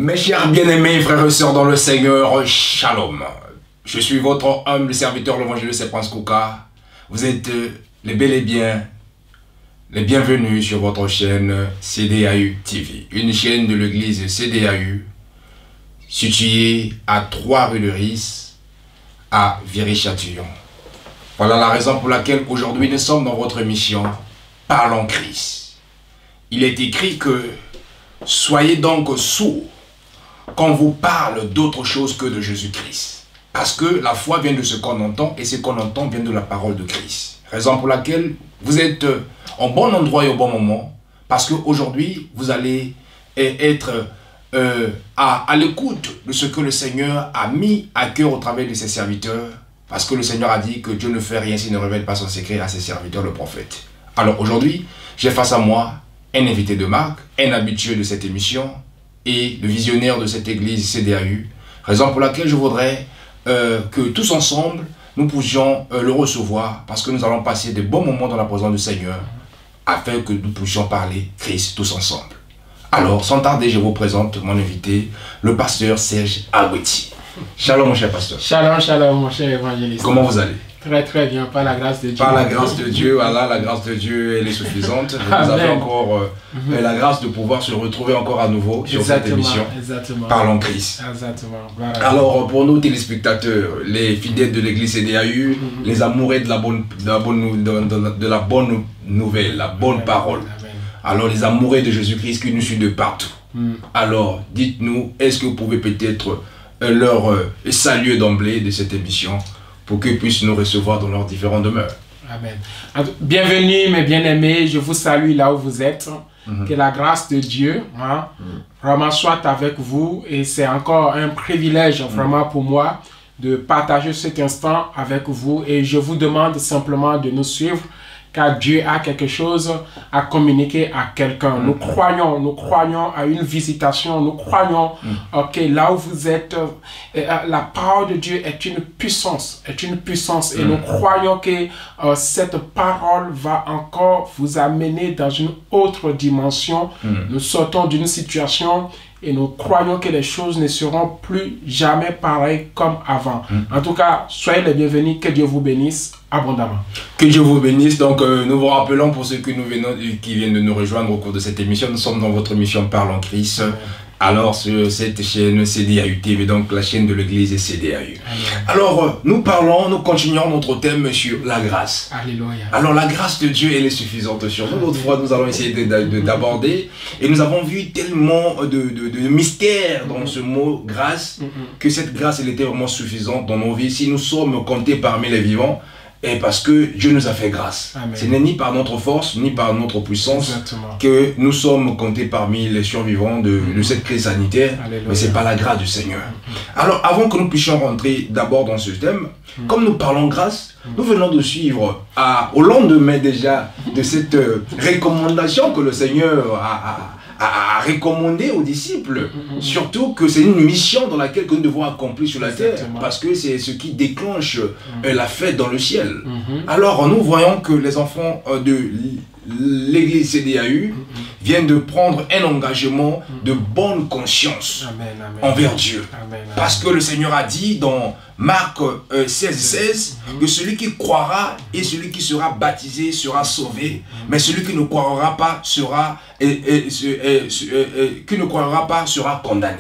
Mes chers bien-aimés frères et sœurs dans le Seigneur, Shalom. Je suis votre humble serviteur, l'évangéliste Prince Kouka. Vous êtes les bel et bien les bienvenus sur votre chaîne CDAU TV, une chaîne de l'église CDAU située à 3 rue de Ris, à Viry-Châtillon. Voilà la raison pour laquelle aujourd'hui nous sommes dans votre émission Parlons Christ. Il est écrit que soyez donc sourds quand on vous parle d'autre chose que de Jésus-Christ. Parce que la foi vient de ce qu'on entend et ce qu'on entend vient de la parole de Christ. Raison pour laquelle vous êtes en bon endroit et au bon moment. Parce qu'aujourd'hui, vous allez être à l'écoute de ce que le Seigneur a mis à cœur au travers de ses serviteurs. Parce que le Seigneur a dit que Dieu ne fait rien s'il ne révèle pas son secret à ses serviteurs, le prophète. Alors aujourd'hui, j'ai face à moi un invité de marque, un habitué de cette émission et le visionnaire de cette église CDAU. Raison pour laquelle je voudrais que tous ensemble, nous puissions le recevoir parce que nous allons passer de bons moments dans la présence du Seigneur afin que nous puissions parler Christ tous ensemble. Alors, sans tarder, je vous présente mon invité, le pasteur Serge Agoueti. Shalom mon cher pasteur. Shalom, shalom mon cher évangéliste. Comment vous allez? Très très bien, par la grâce de Dieu. Par la grâce de Dieu, voilà, la grâce de Dieu, elle est suffisante. Vous avez encore la grâce de pouvoir se retrouver encore à nouveau sur cette émission. Exactement. Parlons Christ. Exactement. Voilà. Alors, pour nos téléspectateurs, les fidèles de l'église CDAU, les amoureux de la bonne nouvelle, la bonne parole. Amen. Alors, les amoureux de Jésus-Christ qui nous suivent de partout. Alors, dites-nous, est-ce que vous pouvez peut-être leur saluer d'emblée de cette émission pour qu'ils puissent nous recevoir dans leurs différentes demeures. Amen. Bienvenue mes bien-aimés, je vous salue là où vous êtes. Que la grâce de Dieu vraiment soit avec vous. Et c'est encore un privilège vraiment pour moi de partager cet instant avec vous. Et je vous demande simplement de nous suivre car Dieu a quelque chose à communiquer à quelqu'un. Nous croyons à une visitation, nous croyons que là où vous êtes, la parole de Dieu est une puissance, et nous croyons que cette parole va encore vous amener dans une autre dimension. Nous sortons d'une situation et nous croyons que les choses ne seront plus jamais pareilles comme avant. En tout cas, soyez les bienvenus, que Dieu vous bénisse abondamment. Que Dieu vous bénisse. Donc, nous vous rappelons pour ceux qui viennent de nous rejoindre au cours de cette émission, nous sommes dans votre émission Parlons Christ. Alors, sur cette chaîne CDAU TV, donc la chaîne de l'église CDAU. Alors, nous continuons notre thème sur la grâce. Alléluia. Alors, la grâce de Dieu, elle est suffisante sur nous. L'autre fois, nous allons essayer d'aborder. Et nous avons vu tellement de mystères dans ce mot grâce, que cette grâce, elle était vraiment suffisante dans nos vies. Si nous sommes comptés parmi les vivants, et parce que Dieu nous a fait grâce. Amen. Ce n'est ni par notre force, ni par notre puissance que nous sommes comptés parmi les survivants de cette crise sanitaire. Alléluia. Mais c'est par la grâce du Seigneur. Alors, avant que nous puissions rentrer d'abord dans ce thème, comme nous parlons grâce, nous venons de suivre au lendemain déjà de cette recommandation que le Seigneur a recommandé aux disciples, surtout que c'est une mission dans laquelle nous devons accomplir sur la terre, parce que c'est ce qui déclenche la fête dans le ciel. Alors nous voyons que les enfants de l'église CDAU viennent de prendre un engagement de bonne conscience envers Dieu. Parce que le Seigneur a dit dans Marc 16:16 que celui qui croira et celui qui sera baptisé sera sauvé, mais celui qui ne croira pas sera condamné.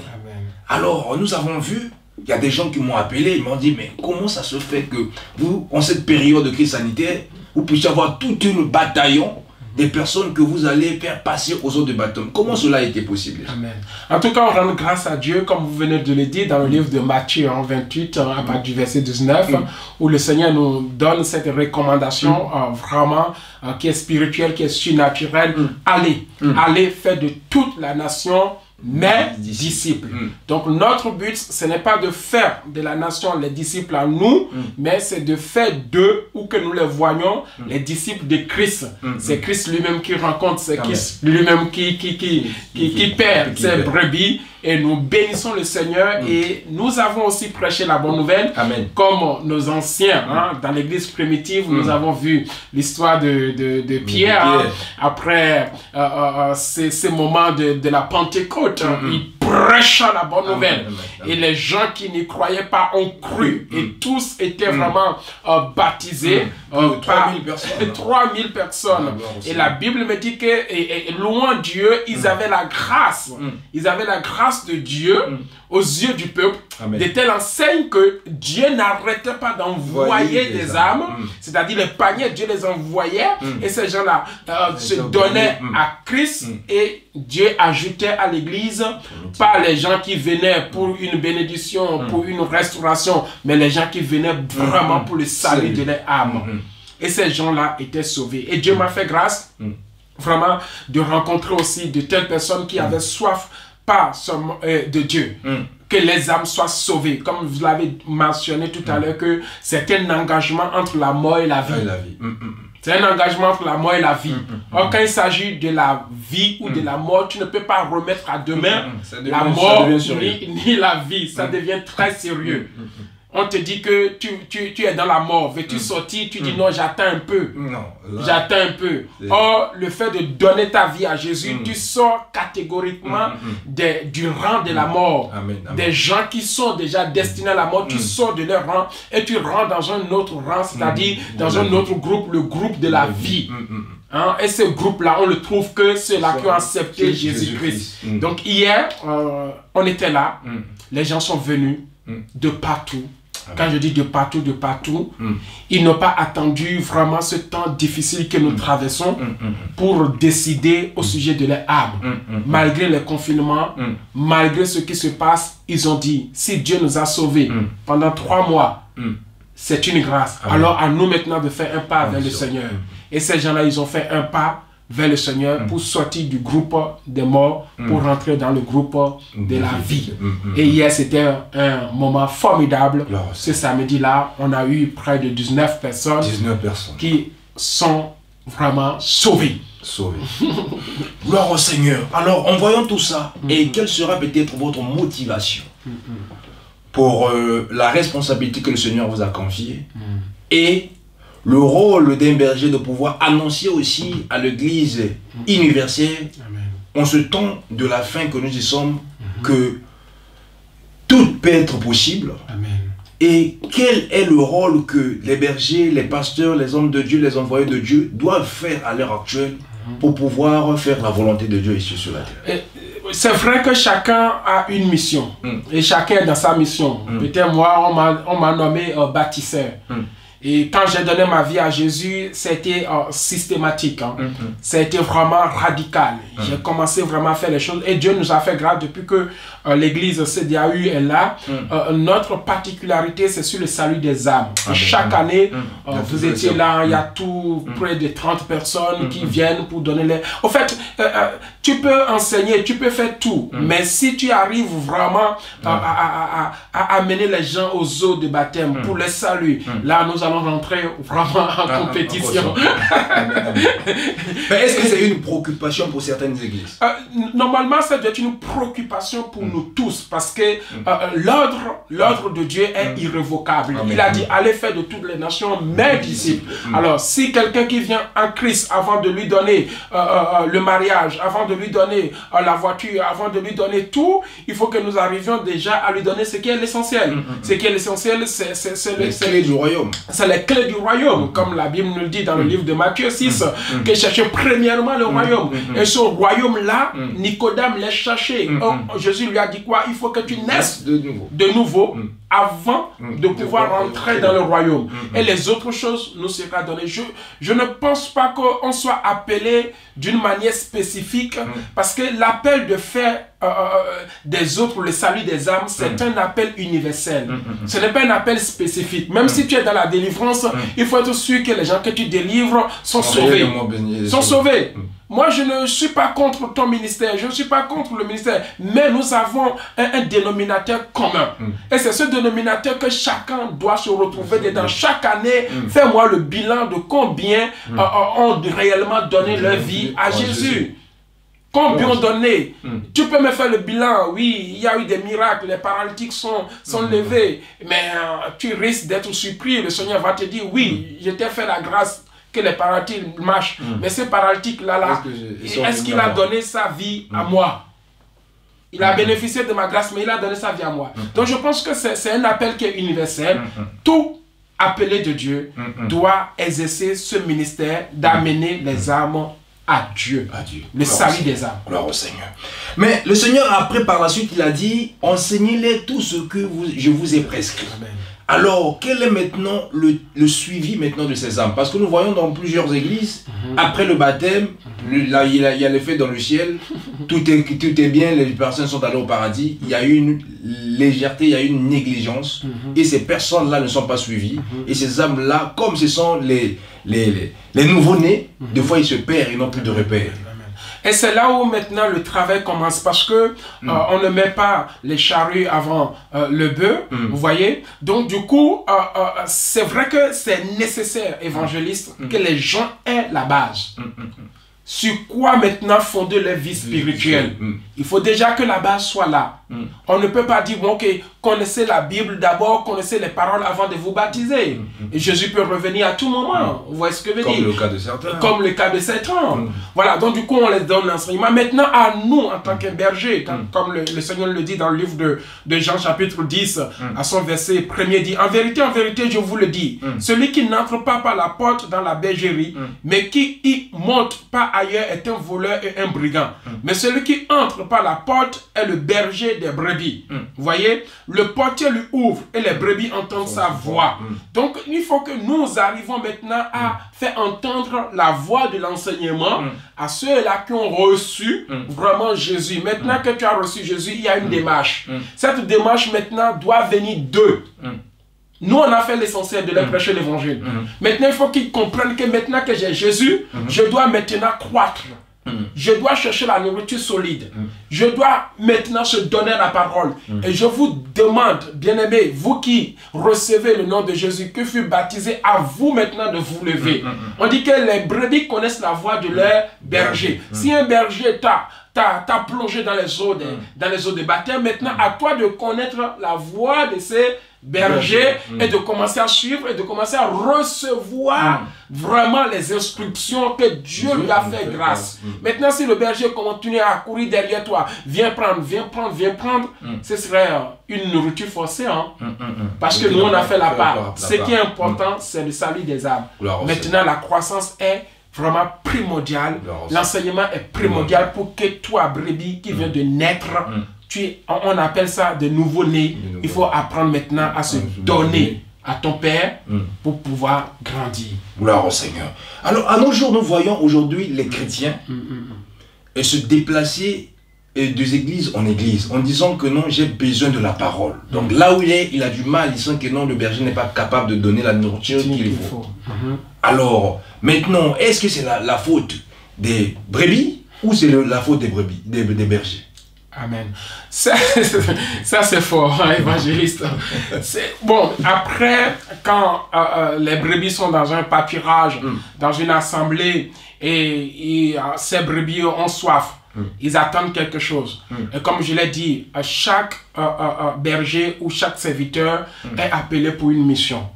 Alors nous avons vu, il y a des gens qui m'ont appelé, ils m'ont dit mais comment ça se fait que vous, en cette période de crise sanitaire, vous puissiez avoir tout un bataillon des personnes que vous allez faire passer aux eaux de baptême. Comment cela a été possible? Amen. En tout cas, on rend grâce à Dieu, comme vous venez de le dire, dans le livre de Matthieu 28, à partir du verset 19, où le Seigneur nous donne cette recommandation vraiment qui est spirituelle, qui est surnaturelle. Allez faire de toute la nation mes disciples. Donc notre but, ce n'est pas de faire de la nation les disciples à nous, mais c'est de faire d'eux, ou que nous les voyons, les disciples de Christ. C'est Christ lui-même qui rencontre, c'est Christ lui-même qui perd ses brebis. Et nous bénissons le Seigneur et nous avons aussi prêché la bonne nouvelle. Amen. Comme nos anciens, dans l'église primitive, nous avons vu l'histoire de Pierre, après ces moments de la Pentecôte. Il prêcha la bonne nouvelle. Et les gens qui n'y croyaient pas ont cru. Et tous étaient vraiment baptisés. 3000 personnes. 3000 personnes. Et la Bible me dit que, louant Dieu, ils avaient la grâce. Ils avaient la grâce de Dieu aux yeux du peuple, de telle enseigne que Dieu n'arrêtait pas d'envoyer des âmes, c'est-à-dire les paniers, Dieu les envoyait, et ces gens-là se donnaient à Christ, et Dieu ajoutait à l'église, pas les gens qui venaient pour une bénédiction, pour une restauration, mais les gens qui venaient vraiment pour le salut de leur âme. Et ces gens-là étaient sauvés. Et Dieu m'a fait grâce, vraiment, de rencontrer aussi de telles personnes qui avaient soif, pas seulement de Dieu, que les âmes soient sauvées. Comme vous l'avez mentionné tout à l'heure, que c'est un engagement entre la mort et la vie. C'est un engagement entre la mort et la vie. Or, quand il s'agit de la vie ou de la mort, tu ne peux pas remettre à demain la mort ni la vie. Ça devient très sérieux. On te dit que tu es dans la mort, veux-tu sortir? Tu dis non, j'attends un peu. J'attends un peu. Or, le fait de donner ta vie à Jésus, tu sors catégoriquement du rang de la mort. Des gens qui sont déjà destinés à la mort, tu sors de leur rang et tu rentres dans un autre rang, c'est-à-dire dans un autre groupe, le groupe de la vie. Et ce groupe-là, on le trouve que ceux-là qui ont accepté Jésus-Christ. Donc hier, on était là, les gens sont venus de partout. Quand je dis de partout, ils n'ont pas attendu vraiment ce temps difficile que nous traversons pour décider au sujet de leur âme. Malgré les confinements, malgré ce qui se passe, ils ont dit, si Dieu nous a sauvés pendant 3 mois, c'est une grâce. Alors à nous maintenant de faire un pas vers le Seigneur. Et ces gens-là, ils ont fait un pas vers le Seigneur pour sortir du groupe des morts, pour rentrer dans le groupe de la vie. Et hier, c'était un moment formidable. Ce samedi-là, on a eu près de 19 personnes qui sont vraiment sauvées. Gloire au Seigneur. Alors, en voyant tout ça, et quelle sera peut-être votre motivation pour la responsabilité que le Seigneur vous a confiée et le rôle d'un berger de pouvoir annoncer aussi à l'Église universelle, en ce temps de la fin que nous y sommes, que tout peut être possible. Et quel est le rôle que les bergers, les pasteurs, les hommes de Dieu, les envoyés de Dieu doivent faire à l'heure actuelle pour pouvoir faire la volonté de Dieu ici sur la terre? C'est vrai que chacun a une mission, et chacun est dans sa mission. Peut-être moi, on m'a nommé bâtisseur. Et quand j'ai donné ma vie à Jésus, c'était systématique. C'était vraiment radical. J'ai commencé vraiment à faire les choses. Et Dieu nous a fait grâce depuis que l'église CDAU est là. Notre particularité, c'est sur le salut des âmes. Chaque année, vous étiez là, il y a près de 30 personnes qui viennent pour donner les... En fait, tu peux enseigner, tu peux faire tout. Mais si tu arrives vraiment à amener les gens aux eaux de baptême pour le salut, là, nous allons rentrer vraiment en compétition. Mais est-ce que c'est une préoccupation pour certaines églises? Normalement, ça doit être une préoccupation pour nous tous, parce que l'ordre de Dieu est irrévocable. Il a dit, allez faire de toutes les nations mes disciples. Alors, si quelqu'un qui vient en Christ, avant de lui donner le mariage, avant de lui donner la voiture, avant de lui donner tout, il faut que nous arrivions déjà à lui donner ce qui est l'essentiel. Ce qui est l'essentiel, c'est les clés du royaume. C'est les clés du royaume, comme la Bible nous le dit dans le livre de Matthieu 6, que cherchez premièrement le royaume. Et ce royaume-là, Nicodème l'a cherché. Jésus lui a dit quoi? Il faut que tu naisses de nouveau avant de pouvoir rentrer dans le royaume. Et les autres choses nous seront données. Je ne pense pas qu'on soit appelé d'une manière spécifique, parce que l'appel de faire des autres le salut des âmes, c'est un appel universel. Ce n'est pas un appel spécifique. Même si tu es dans la délivrance, il faut être sûr que les gens que tu délivres sont sauvés. Sont sauvés. Moi, je ne suis pas contre ton ministère, je ne suis pas contre le ministère, mais nous avons un dénominateur commun. Et c'est ce dénominateur que chacun doit se retrouver dedans. Chaque année, fais-moi le bilan de combien ont réellement donné leur vie à Jésus. Combien ont donné? Tu peux me faire le bilan. Oui, il y a eu des miracles, les paralytiques sont levés, mais tu risques d'être surpris. Le Seigneur va te dire, oui, je t'ai fait la grâce que les paralytiques marchent. Mais ce paralytique-là, est-ce qu'il a donné sa vie à moi? Il a bénéficié de ma grâce, mais il a donné sa vie à moi. Donc je pense que c'est un appel qui est universel. Tout appelé de Dieu doit exercer ce ministère d'amener les âmes à Dieu. Le salut des âmes. Gloire au Seigneur. Mais le Seigneur, après, par la suite, il a dit, enseignez-les tout ce que je vous ai prescrit. Amen. Alors, quel est maintenant le suivi maintenant de ces âmes? Parce que nous voyons dans plusieurs églises, après le baptême, là, il y a l'effet dans le ciel, tout est bien, les personnes sont allées au paradis, il y a eu une légèreté, il y a eu une négligence, et ces personnes-là ne sont pas suivies, et ces âmes-là, comme ce sont les nouveaux-nés, des fois ils se perdent, ils n'ont plus de repères. Et c'est là où maintenant le travail commence, parce que on ne met pas les charrues avant le bœuf, vous voyez. Donc du coup, c'est vrai que c'est nécessaire, évangéliste, que les gens aient la base. Sur quoi maintenant fonder leur vie spirituelle? Il faut déjà que la base soit là. On ne peut pas dire, bon, ok, connaissez la Bible d'abord, connaissez les paroles avant de vous baptiser. Et Jésus peut revenir à tout moment. Vous voyez ce que je veux dire? Comme le cas de certains. Comme le cas de certains. Voilà, donc du coup, on les donne l'enseignement. Maintenant, à nous, en tant que berger, comme le Seigneur le dit dans le livre de Jean, chapitre 10, à son verset premier, dit, en vérité, je vous le dis, celui qui n'entre pas par la porte dans la bergerie, mais qui y monte pas ailleurs est un voleur et un brigand. Mais celui qui entre par la porte est le berger des brebis. Vous voyez, le portier lui ouvre et les brebis entendent sa voix. Donc, il faut que nous arrivons maintenant à faire entendre la voix de l'enseignement à ceux-là qui ont reçu vraiment Jésus. Maintenant que tu as reçu Jésus, il y a une démarche. Cette démarche maintenant doit venir d'eux. Nous, on a fait l'essentiel de leur prêcher l'évangile. Maintenant, il faut qu'ils comprennent que maintenant que j'ai Jésus, je dois maintenant croître. Je dois chercher la nourriture solide. Je dois maintenant se donner la parole. Et je vous demande, bien-aimés, vous qui recevez le nom de Jésus, que fut baptisé, à vous maintenant de vous lever. On dit que les brebis connaissent la voix de leur berger. Si un berger t'a plongé dans les eaux de baptême, maintenant à toi de connaître la voix de ces berger et de commencer à suivre et de commencer à recevoir vraiment les instructions que Dieu lui a fait grâce. Maintenant, si le berger continue à courir derrière toi, viens prendre, ce serait une nourriture forcée. Parce que nous, on a fait la part. Ce qui est important, c'est le salut des âmes. Maintenant, la croissance est vraiment primordiale. L'enseignement est primordial pour que toi, brebis qui vient de naître, on appelle ça de nouveau-né. Il faut apprendre maintenant à se donner à ton Père pour pouvoir grandir. Gloire au Seigneur. Alors, à nos jours, nous voyons aujourd'hui les chrétiens se déplacer des églises en église en disant que non, j'ai besoin de la parole. Donc là où il a du mal, il sent que non, le berger n'est pas capable de donner la nourriture qu'il faut. Alors, maintenant, est-ce que c'est la faute des brebis ou c'est la faute des brebis, des bergers? Amen. Ça c'est fort, hein, évangéliste. Bon, après, quand les brebis sont dans un pâturage, dans une assemblée, et ces brebis ont soif, ils attendent quelque chose. Et comme je l'ai dit, chaque berger ou chaque serviteur est appelé pour une mission.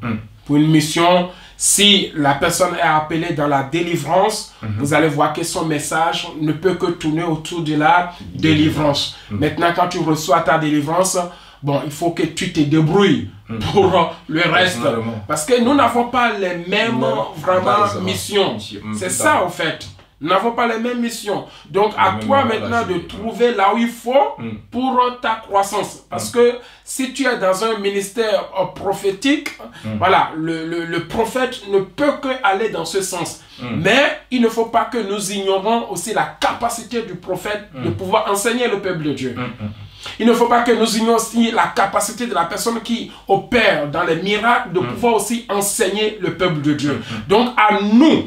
Pour une mission. Si la personne est appelée dans la délivrance, vous allez voir que son message ne peut que tourner autour de la délivrance. Maintenant, quand tu reçois ta délivrance, bon, il faut que tu te débrouilles pour le reste. Parce que nous n'avons pas les mêmes vraiment missions. C'est ça, en fait. Nous n'avons pas les mêmes missions. Donc, à toi maintenant de trouver là où il faut pour ta croissance. Parce que si tu es dans un ministère prophétique, voilà, le prophète ne peut qu'aller dans ce sens. Mais il ne faut pas que nous ignorons aussi la capacité du prophète de pouvoir enseigner le peuple de Dieu. Il ne faut pas que nous ignorions aussi la capacité de la personne qui opère dans les miracles de pouvoir aussi enseigner le peuple de Dieu. Donc, à nous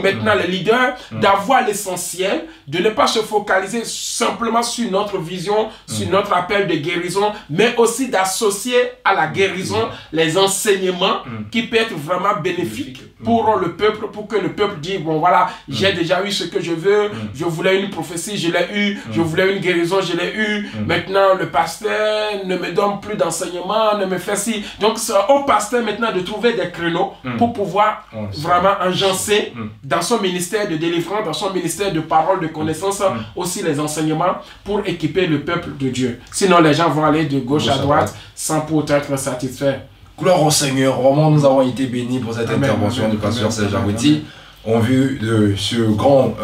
maintenant les leaders, d'avoir l'essentiel, de ne pas se focaliser simplement sur notre vision, sur notre appel de guérison, mais aussi d'associer à la guérison les enseignements qui peuvent être vraiment bénéfiques pour le peuple, pour que le peuple dise, bon voilà, j'ai déjà eu ce que je veux, je voulais une prophétie, je l'ai eu, je voulais une guérison, je l'ai eu, maintenant le pasteur ne me donne plus d'enseignement, ne me fait ci. Donc c'est au pasteur maintenant de trouver des créneaux pour pouvoir vraiment engencer donner dans son ministère de délivrance, dans son ministère de parole, de connaissance, aussi les enseignements pour équiper le peuple de Dieu. Sinon, les gens vont aller de gauche à droite sans pour autant être satisfaits. Gloire au Seigneur, vraiment nous avons été bénis pour cette intervention du pasteur Serge Agouti. En vue de ce grand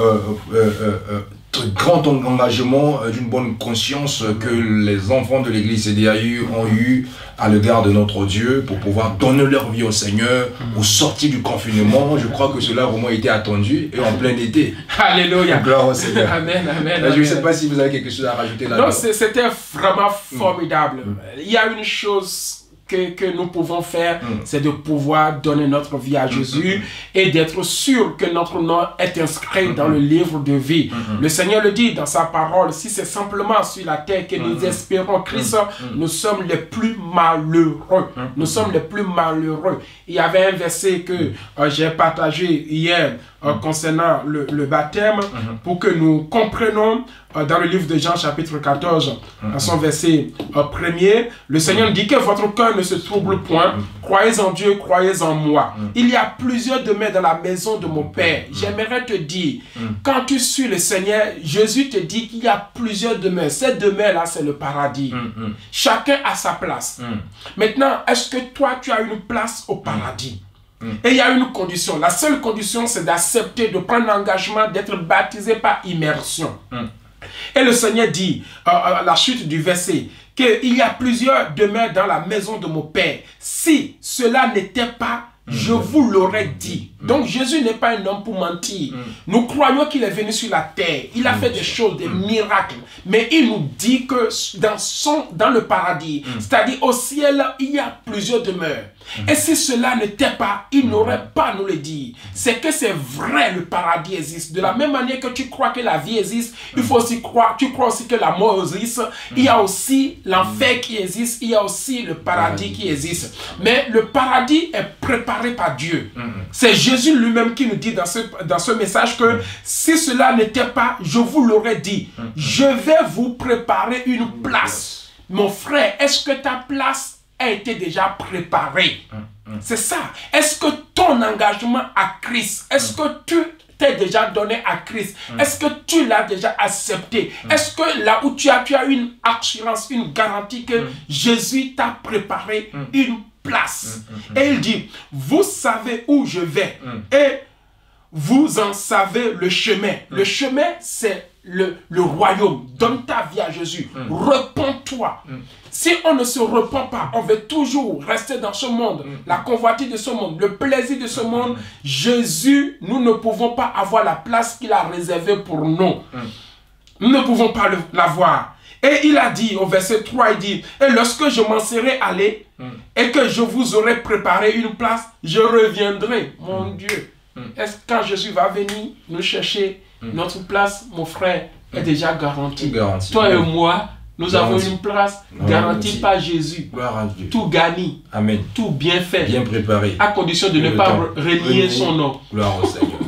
engagement d'une bonne conscience que les enfants de l'église CDAU ont eu à l'égard de notre Dieu pour pouvoir donner leur vie au Seigneur au sortir du confinement. Je crois que cela a vraiment été attendu et en plein été. Alléluia. Gloire au Seigneur. Amen, amen. Je ne sais pas si vous avez quelque chose à rajouter là-dedans. Non, c'était vraiment formidable. Il y a une chose que nous pouvons faire, c'est de pouvoir donner notre vie à Jésus et d'être sûr que notre nom est inscrit dans le livre de vie. Le Seigneur le dit dans sa parole, si c'est simplement sur la terre que nous espérons Christ, nous sommes les plus malheureux. Nous sommes les plus malheureux. Il y avait un verset que j'ai partagé hier concernant le baptême pour que nous comprenions dans le livre de Jean chapitre 14 à son verset premier, le Seigneur dit que votre cœur ne se trouble point, croyez en Dieu, croyez en moi. Il y a plusieurs demeures dans la maison de mon Père. J'aimerais te dire, quand tu suis le Seigneur, Jésus te dit qu'il y a plusieurs demeures. Cette demeure-là, c'est le paradis. Chacun a sa place. Maintenant, est-ce que toi, tu as une place au paradis? Et il y a une condition. La seule condition, c'est d'accepter, de prendre l'engagement d'être baptisé par immersion. Et le Seigneur dit, à la suite du verset, qu'il y a plusieurs demeures dans la maison de mon Père. Si cela n'était pas, je vous l'aurais dit. Donc Jésus n'est pas un homme pour mentir. Nous croyons qu'il est venu sur la terre. Il a fait des choses, des miracles. Mais il nous dit que dans le paradis, c'est-à-dire au ciel, il y a plusieurs demeures. Et si cela n'était pas, il n'aurait pas à nous le dire. C'est que c'est vrai, le paradis existe. De la même manière que tu crois que la vie existe, il faut aussi croire, tu crois aussi que la mort existe. Il y a aussi l'enfer qui existe, il y a aussi le paradis qui existe. Mais le paradis est préparé par Dieu. C'est Jésus lui-même qui nous dit dans ce message que si cela n'était pas, je vous l'aurais dit. Je vais vous préparer une place. Mon frère, est-ce que ta place a été déjà préparé? C'est ça. Est-ce que ton engagement à Christ, est-ce que tu t'es déjà donné à Christ? Est-ce que tu l'as déjà accepté? Est-ce que là où tu as une assurance, une garantie que Jésus t'a préparé une place? Et il dit, vous savez où je vais et vous en savez le chemin. Le chemin, c'est le royaume. Donne ta vie à Jésus. Repens-toi. Si on ne se repent pas, on veut toujours rester dans ce monde, la convoitise de ce monde, le plaisir de ce monde. Jésus, nous ne pouvons pas avoir la place qu'il a réservée pour nous. Nous ne pouvons pas l'avoir. Et il a dit au verset 3, il dit, et lorsque je m'en serai allé et que je vous aurai préparé une place, je reviendrai. Mon Dieu. Est-ce que quand Jésus va venir nous chercher, notre place, mon frère, est déjà garantie. Toi et moi, nous avons une place garantie par Jésus. Gloire à Dieu. Tout gagné. Amen. Tout bien fait. Bien préparé. À condition de ne pas renier son nom. Gloire au Seigneur.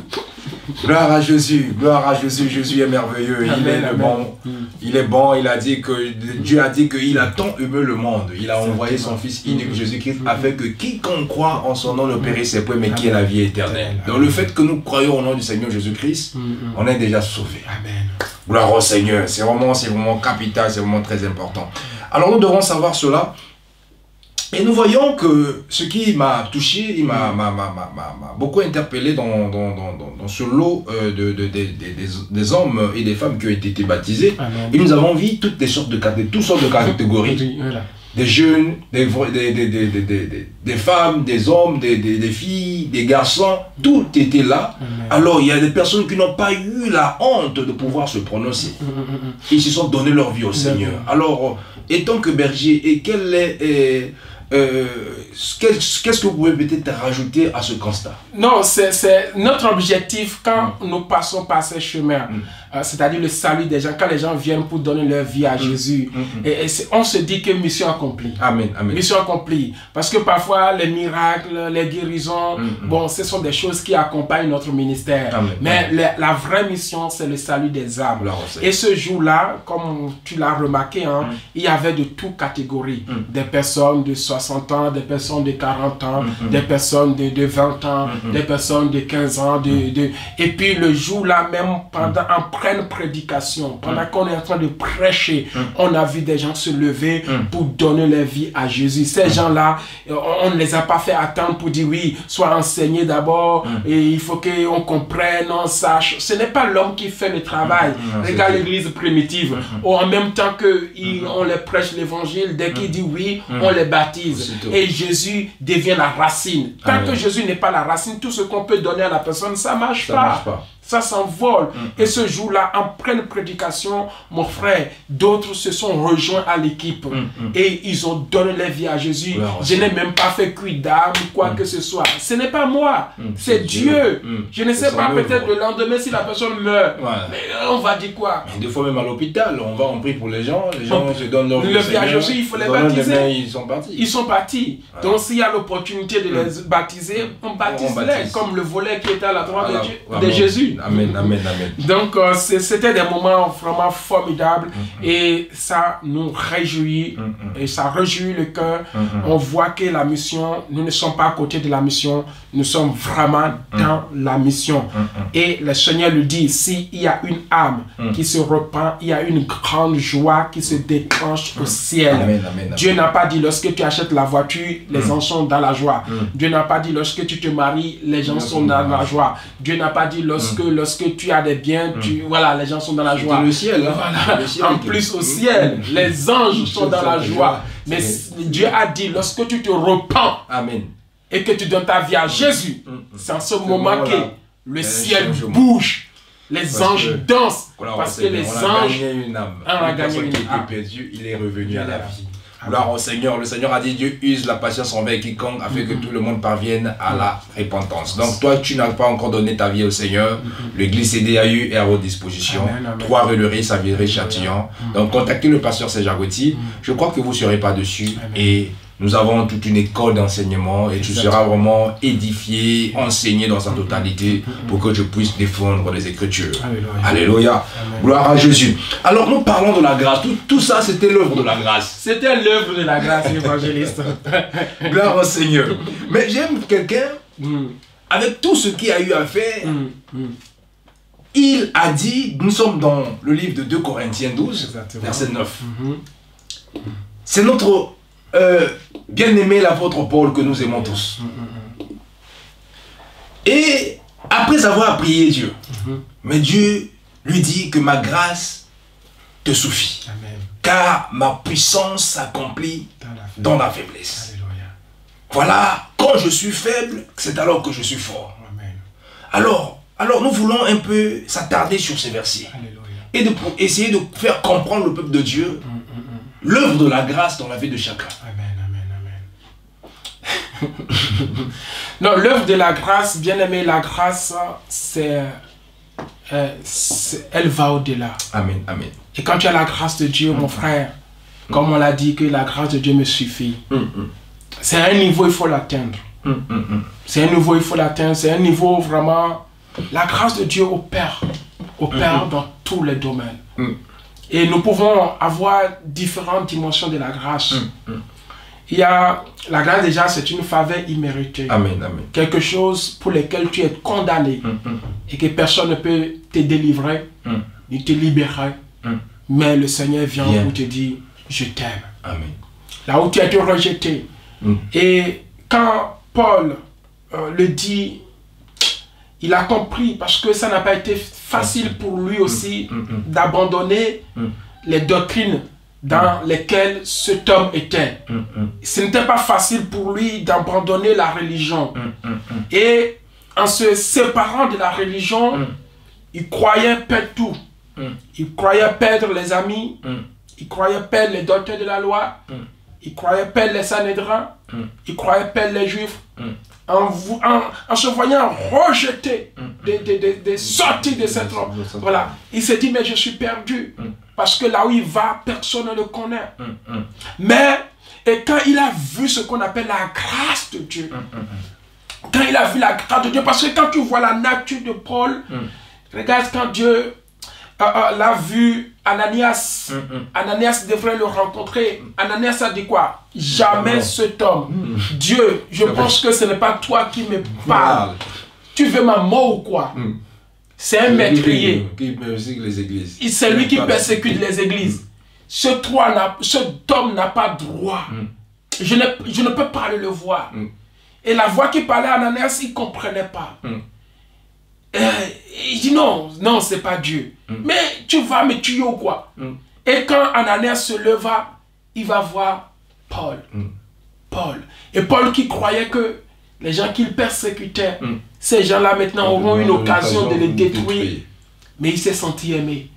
Gloire à Jésus, gloire à Jésus. Jésus est merveilleux. Amen, il est amen. bon. Il est bon. Il a dit que Dieu a dit qu'il a tant aimé le monde. Il a envoyé son Fils unique Jésus-Christ afin que quiconque croit en son nom ne périsse point, mais qui ait la vie éternelle. Donc le fait que nous croyons au nom du Seigneur Jésus-Christ, on est déjà sauvés. Amen. Gloire au Seigneur. C'est vraiment capital, c'est vraiment très important. Alors nous devons savoir cela. Et nous voyons que ce qui m'a touché, il m'a beaucoup interpellé dans ce lot des hommes et des femmes qui ont été baptisés. Amen. Et nous avons vu toutes sortes de catégories. Voilà. Des jeunes, des femmes, des hommes, des filles, des garçons, tout était là. Amen. Alors il y a des personnes qui n'ont pas eu la honte de pouvoir se prononcer. Ils se sont donné leur vie au Seigneur. Alors, étant que berger, et quel est... qu'est-ce que vous pouvez peut-être rajouter à ce constat? Non, c'est notre objectif quand nous passons par ces chemins. c'est-à-dire le salut des gens, quand les gens viennent pour donner leur vie à Jésus, et on se dit que mission accomplie. Amen, amen. Mission accomplie. Parce que parfois, les miracles, les guérisons, bon, ce sont des choses qui accompagnent notre ministère. Amen, mais amen. la vraie mission, c'est le salut des âmes. Là, Et ce jour-là, comme tu l'as remarqué, hein, il y avait de toutes catégories. Des personnes de 60 ans, des personnes de 40 ans, des personnes de 20 ans, des personnes de 15 ans. Et puis le jour-là même, en pleine prédication, pendant qu'on est en train de prêcher, on a vu des gens se lever pour donner leur vie à Jésus. Ces gens-là, on ne les a pas fait attendre pour dire oui, sois enseigné d'abord, et il faut qu'on comprenne, on sache. Ce n'est pas l'homme qui fait le travail. Regarde l'église primitive. En même temps qu'on les prêche l'évangile, dès qu'il dit oui, on les baptise. Et Jésus devient la racine. Tant que Jésus n'est pas la racine, tout ce qu'on peut donner à la personne, ça ne marche pas. Ça s'envole. Et ce jour-là, en pleine prédication, mon frère, d'autres se sont rejoints à l'équipe. Et ils ont donné leur vie à Jésus. Je n'ai même pas fait cuit d'âme, quoi que ce soit. Ce n'est pas moi, c'est Dieu. Je ne sais pas, peut-être le lendemain, si la personne meurt. Mais on va dire quoi? Mais des fois, même à l'hôpital, on prie pour les gens se donnent leur vie à Jésus, il faut les baptiser. Ils sont partis. Ils sont partis. Donc, s'il y a l'opportunité de les baptiser, on baptise-les, comme le volet qui était à la droite de Jésus. Amen, amen, amen. Donc, c'était des moments vraiment formidables et ça nous réjouit et ça réjouit le cœur. On voit que la mission, nous ne sommes pas à côté de la mission, nous sommes vraiment dans la mission. Et le Seigneur le dit, s'il y a une âme qui se repent, il y a une grande joie qui se déclenche au ciel. Amen, amen, Dieu n'a pas dit lorsque tu achètes la voiture, les gens sont dans la joie. Dieu n'a pas dit lorsque tu te maries, les gens sont dans la joie. Dieu n'a pas dit lorsque tu as des biens, voilà, les gens sont dans la joie. Le ciel, hein? Voilà. Le ciel, en plus au ciel, les anges sont dans la joie. Mais Dieu a dit, lorsque tu te repens et que tu donnes ta vie à Jésus, c'est en ce moment que le ciel bouge. Les anges dansent. Parce que les anges ont gagné une âme. Perdu, il est revenu à la vie. Gloire au Seigneur. Le Seigneur a dit, Dieu use la patience envers quiconque afin que tout le monde parvienne à la repentance. Donc toi, tu n'as pas encore donné ta vie au Seigneur. L'église CDAU est à votre disposition. 3 rue de Riz, Saviré-Châtillon. Donc contactez le pasteur Serge Agouti. Je crois que vous ne serez pas dessus. Et nous avons toute une école d'enseignement et tu seras vraiment édifié, enseigné dans sa totalité pour que je puisse défendre les Écritures. Alléluia. Alléluia. Gloire à Jésus. Alors nous parlons de la grâce. Tout ça, c'était l'œuvre de la grâce. C'était l'œuvre de la grâce, évangéliste. Gloire au Seigneur. Mais j'aime quelqu'un, avec tout ce qu'il a eu à faire, il a dit, nous sommes dans le livre de 2 Corinthiens 12, verset 9. C'est notre bien-aimé l'apôtre Paul que nous aimons tous. Et après avoir prié Dieu, mais Dieu lui dit que ma grâce te suffit. Amen. Car ma puissance s'accomplit dans la faiblesse. Alléluia. Voilà, quand je suis faible, c'est alors que je suis fort. Amen. Alors nous voulons un peu s'attarder sur ces versets. Alléluia. Et essayer de faire comprendre le peuple de Dieu l'œuvre de la grâce dans la vie de chacun. Amen, amen, amen. Non, l'œuvre de la grâce, bien aimé, la grâce, elle va au-delà. Amen, amen. Et quand tu as la grâce de Dieu, mon frère, comme on l'a dit, que la grâce de Dieu me suffit. C'est un niveau, il faut l'atteindre. C'est un niveau, il faut l'atteindre. C'est un niveau vraiment... La grâce de Dieu opère dans tous les domaines. Et nous pouvons avoir différentes dimensions de la grâce. Il y a la grâce déjà, c'est une faveur imméritée. Amen, amen. Quelque chose pour lequel tu es condamné et que personne ne peut te délivrer, ni te libérer. Mais le Seigneur vient pour te dire, je t'aime. Amen. Là où tu as été rejeté. Et quand Paul le dit, il a compris parce que ça n'a pas été facile pour lui aussi d'abandonner les doctrines dans lesquelles cet homme était. Ce n'était pas facile pour lui d'abandonner la religion. Et en se séparant de la religion, il croyait perdre tout. Il croyait perdre les amis, il croyait perdre les docteurs de la loi, il croyait perdre les Sanhédrins, il croyait perdre les Juifs. En se voyant rejeté de sortir de cette... Voilà. Il s'est dit, mais je suis perdu. Parce que là où il va, personne ne le connaît. Mais, et quand il a vu ce qu'on appelle la grâce de Dieu, quand il a vu la grâce de Dieu, parce que quand tu vois la nature de Paul, regarde quand Dieu l'a vu, Ananias, Ananias devrait le rencontrer. Ananias a dit quoi? Jamais cet homme. Dieu, je pense que ce n'est pas toi qui me parles. Tu veux ma mort ou quoi? C'est un maîtrier. Qui persécute les églises. C'est lui qui persécute les églises. Cet homme n'a pas droit. Je ne peux pas le voir. Et la voix qui parlait à Ananias, il ne comprenait pas. Il dit non, non, c'est pas Dieu. Mais tu vas me tuer ou quoi? Et quand Ananias se leva, il va voir Paul. Paul. Et Paul qui croyait que les gens qu'il persécutait, ces gens-là maintenant auront une occasion de les détruire. Mais il s'est senti aimé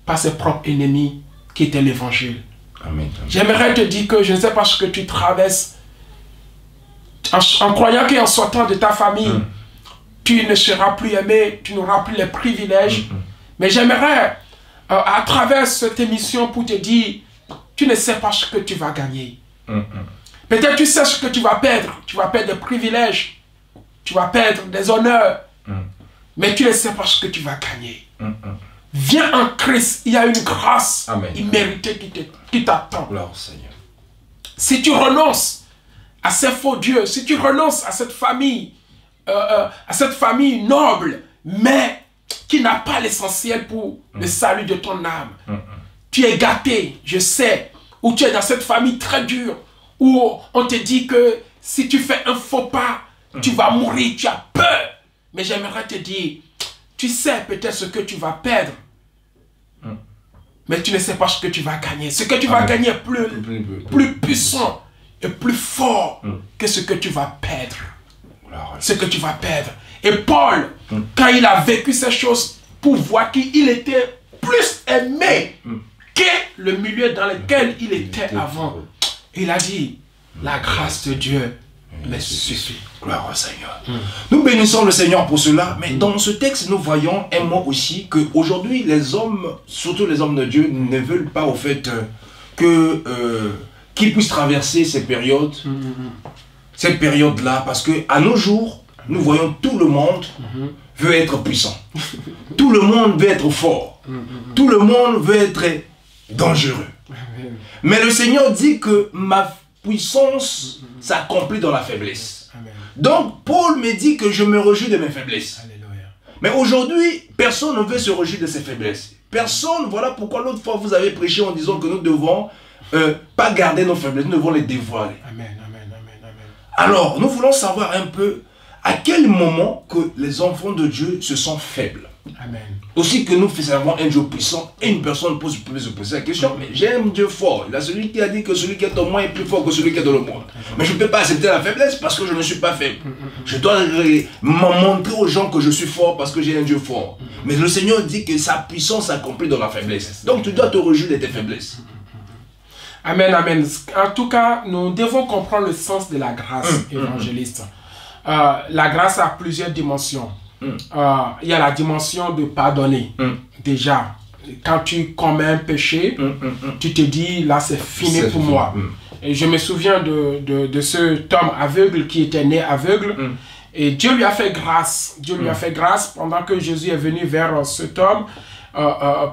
par ses propres ennemis qui étaient l'évangile. J'aimerais te dire que je ne sais pas ce que tu traverses en croyant qu'en sortant de ta famille, tu ne seras plus aimé, tu n'auras plus les privilèges. Mais j'aimerais, à travers cette émission, pour te dire, tu ne sais pas ce que tu vas gagner. Peut-être tu sais ce que tu vas perdre. Tu vas perdre des privilèges. Tu vas perdre des honneurs. Mais tu ne sais pas ce que tu vas gagner. Viens en Christ. Il y a une grâce imméritée qui t'attend. Si tu renonces à ces faux dieux, si tu renonces à cette famille noble, mais qui n'a pas l'essentiel pour le salut de ton âme, tu es gâté, je sais, ou tu es dans cette famille très dure, où on te dit que si tu fais un faux pas, tu vas mourir, tu as peur. Mais j'aimerais te dire, tu sais peut-être ce que tu vas perdre, mais tu ne sais pas ce que tu vas gagner. Ce que tu vas gagner est plus puissant et plus fort que ce que tu vas perdre. Ce que tu vas perdre. Et Paul, quand il a vécu ces choses, pour voir qu'il était plus aimé que le milieu dans lequel il était avant, il a dit, la grâce de Dieu me suffit. Gloire au Seigneur. Nous bénissons le Seigneur pour cela, mais dans ce texte, nous voyons un mot aussi qu'aujourd'hui, les hommes, surtout les hommes de Dieu, ne veulent pas au fait qu'ils puissent traverser ces périodes, cette période-là, parce qu'à nos jours, nous voyons tout le monde veut être puissant. Tout le monde veut être fort. Tout le monde veut être dangereux. Mais le Seigneur dit que ma puissance s'accomplit dans la faiblesse. Donc, Paul me dit que je me réjouis de mes faiblesses. Mais aujourd'hui, personne ne veut se réjouir de ses faiblesses. Personne, voilà pourquoi l'autre fois vous avez prêché en disant que nous devons pas garder nos faiblesses, nous devons les dévoiler. Alors, nous voulons savoir un peu à quel moment que les enfants de Dieu se sentent faibles. Aussi que nous faisons un Dieu puissant et une personne peut se poser la question, mais j'ai un Dieu fort. Il y a celui qui a dit que celui qui est en moi est plus fort que celui qui est dans le monde. Mais je ne peux pas accepter la faiblesse parce que je ne suis pas faible. Je dois montrer aux gens que je suis fort parce que j'ai un Dieu fort. Mais le Seigneur dit que sa puissance s'accomplit dans la faiblesse. Donc tu dois te réjouir de tes faiblesses. Amen, amen. En tout cas, nous devons comprendre le sens de la grâce évangéliste. La grâce a plusieurs dimensions. Il y a la dimension de pardonner. Déjà, quand tu commets un péché, tu te dis, là c'est fini pour moi. Et je me souviens de cet homme aveugle qui était né aveugle. Et Dieu lui a fait grâce. Dieu lui a fait grâce pendant que Jésus est venu vers cet homme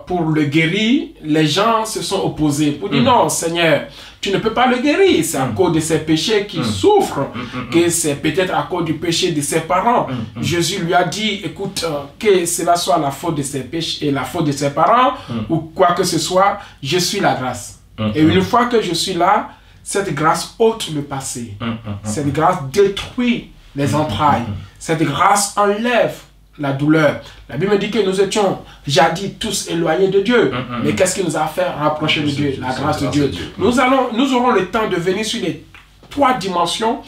pour le guérir. Les gens se sont opposés pour dire non, Seigneur, tu ne peux pas le guérir. C'est à cause de ses péchés qu'il souffre, que c'est peut-être à cause du péché de ses parents. Jésus lui a dit, écoute, que cela soit la faute de ses péchés et la faute de ses parents ou quoi que ce soit, je suis la grâce. Et une fois que je suis là, cette grâce ôte le passé. Cette grâce détruit les entrailles. Cette grâce enlève la douleur. La Bible dit que nous étions jadis tous éloignés de Dieu. Mais qu'est-ce qui nous a fait rapprocher de Dieu? La grâce de Dieu. Nous aurons le temps de venir sur les trois dimensions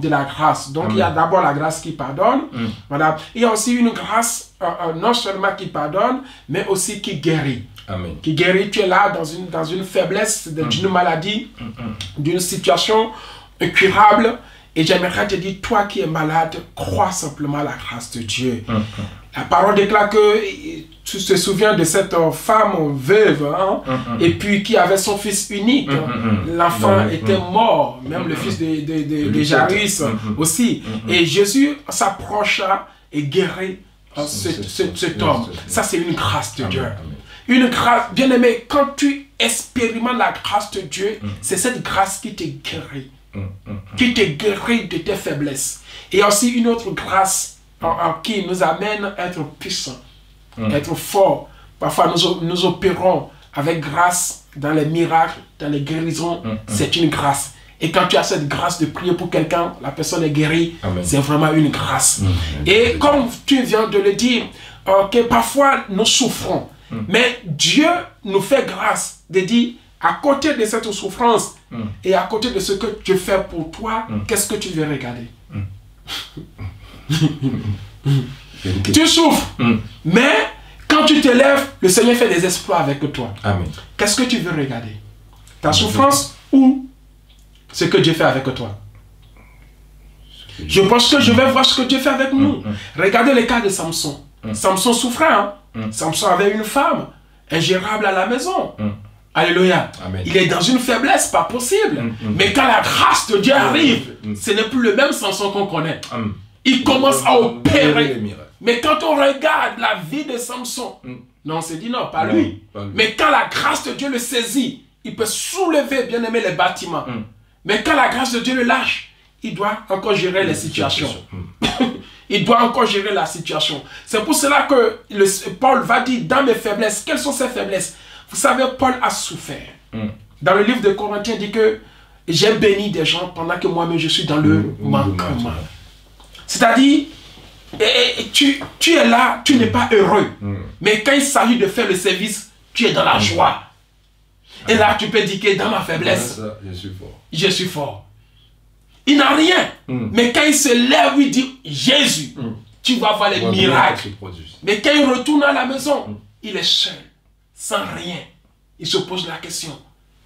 de la grâce. Donc il y a d'abord la grâce qui pardonne. Voilà. Il y a aussi une grâce non seulement qui pardonne, mais aussi qui guérit. Amen. Qui guérit. Tu es là dans une faiblesse, d'une maladie, d'une situation incurable. Et j'aimerais te dire, toi qui es malade, crois simplement à la grâce de Dieu. La parole déclare que tu te souviens de cette femme veuve, hein, et puis qui avait son fils unique. L'enfant était mort, même le fils de Jairus aussi. Et Jésus s'approcha et guérit cet homme. Ça, c'est une grâce de Dieu. Une grâce, bien aimé, quand tu expérimentes la grâce de Dieu, c'est cette grâce qui te guérit. Qui te guérit de tes faiblesses. Et aussi une autre grâce qui nous amène à être puissants, être forts. Parfois nous opérons avec grâce dans les miracles, dans les guérisons. C'est une grâce. Et quand tu as cette grâce de prier pour quelqu'un, la personne est guérie, c'est vraiment une grâce. Et comme tu viens de le dire, que parfois nous souffrons, mais Dieu nous fait grâce de dire, à côté de cette souffrance et à côté de ce que je fais pour toi, qu'est-ce que tu veux regarder? Tu souffres, mais quand tu te lèves, le Seigneur fait des exploits avec toi. Qu'est-ce que tu veux regarder? Ta souffrance ou ce que Dieu fait avec toi? Je pense que je vais voir ce que Dieu fait avec nous. Regardez le cas de Samson. Samson souffrait. Hein? Samson avait une femme ingérable à la maison. Alléluia. Il est dans une faiblesse, pas possible. Mais quand la grâce de Dieu arrive, ce n'est plus le même Samson qu'on connaît. Il commence à opérer. Mais quand on regarde la vie de Samson, non, on s'est dit non, pas lui. Mais quand la grâce de Dieu le saisit, il peut soulever, bien aimé, les bâtiments. Mais quand la grâce de Dieu le lâche, il doit encore gérer les situations. Il doit encore gérer la situation. C'est pour cela que Paul va dire, dans mes faiblesses, quelles sont ses faiblesses? Vous savez, Paul a souffert. Dans le livre de Corinthiens, il dit que j'ai béni des gens pendant que moi-même je suis dans le manquement. C'est-à-dire, tu es là, tu n'es pas heureux. Mais quand il s'agit de faire le service, tu es dans la joie. Et là, tu peux dire que dans ma faiblesse, je suis fort. Je suis fort. Il n'a rien. Mais quand il se lève, il dit, Jésus, tu vas voir les miracles. Mais quand il retourne à la maison, il est seul, sans rien. Il se pose la question,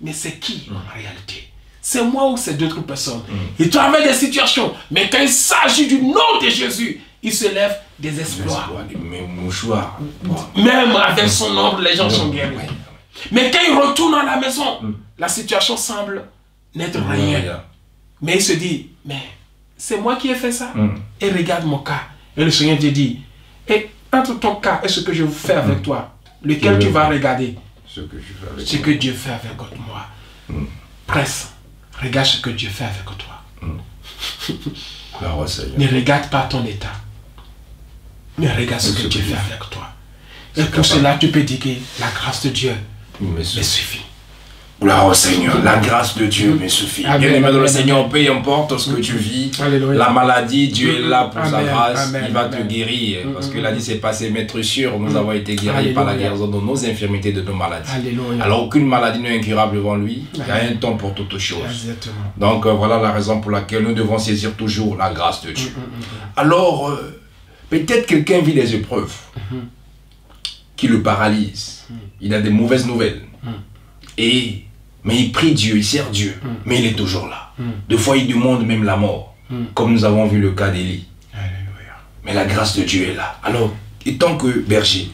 mais c'est qui en réalité? C'est moi ou c'est d'autres personnes? Il travaille des situations, mais quand il s'agit du nom de Jésus, il se lève des exploits. Même avec son nombre, les gens sont guéris. Mais quand il retourne à la maison, la situation semble n'être rien. Mais il se dit, mais c'est moi qui ai fait ça. Et regarde mon cas. Et le Seigneur te dit, et entre ton cas et ce que je fais avec toi, lequel tu vas regarder? Ce que Dieu fait avec moi. Presse. Regarde ce que Dieu fait avec toi. Ne regarde pas ton état. Mais regarde ce que Dieu fait avec toi. Et pour cela, tu peux dire que la grâce de Dieu me suffit. Gloire au Seigneur, la grâce de Dieu me suffit. Bien aimé dans le Seigneur, peu importe ce que tu vis, la maladie, Dieu est là pour sa grâce, il va te guérir. Parce qu'il a dit, c'est passé, maître sûr, nous avons été guéris par la guérison de nos infirmités, de nos maladies. Alors aucune maladie n'est incurable devant lui, il y a un temps pour toutes choses. Donc voilà la raison pour laquelle nous devons saisir toujours la grâce de Dieu. Alors, peut-être quelqu'un vit des épreuves qui le paralysent. Il a des mauvaises nouvelles. Mais il prie Dieu, il sert Dieu, mais il est toujours là. Des fois, il demande même la mort, comme nous avons vu le cas d'Élie. Mais la grâce de Dieu est là. Alors, et tant que berger,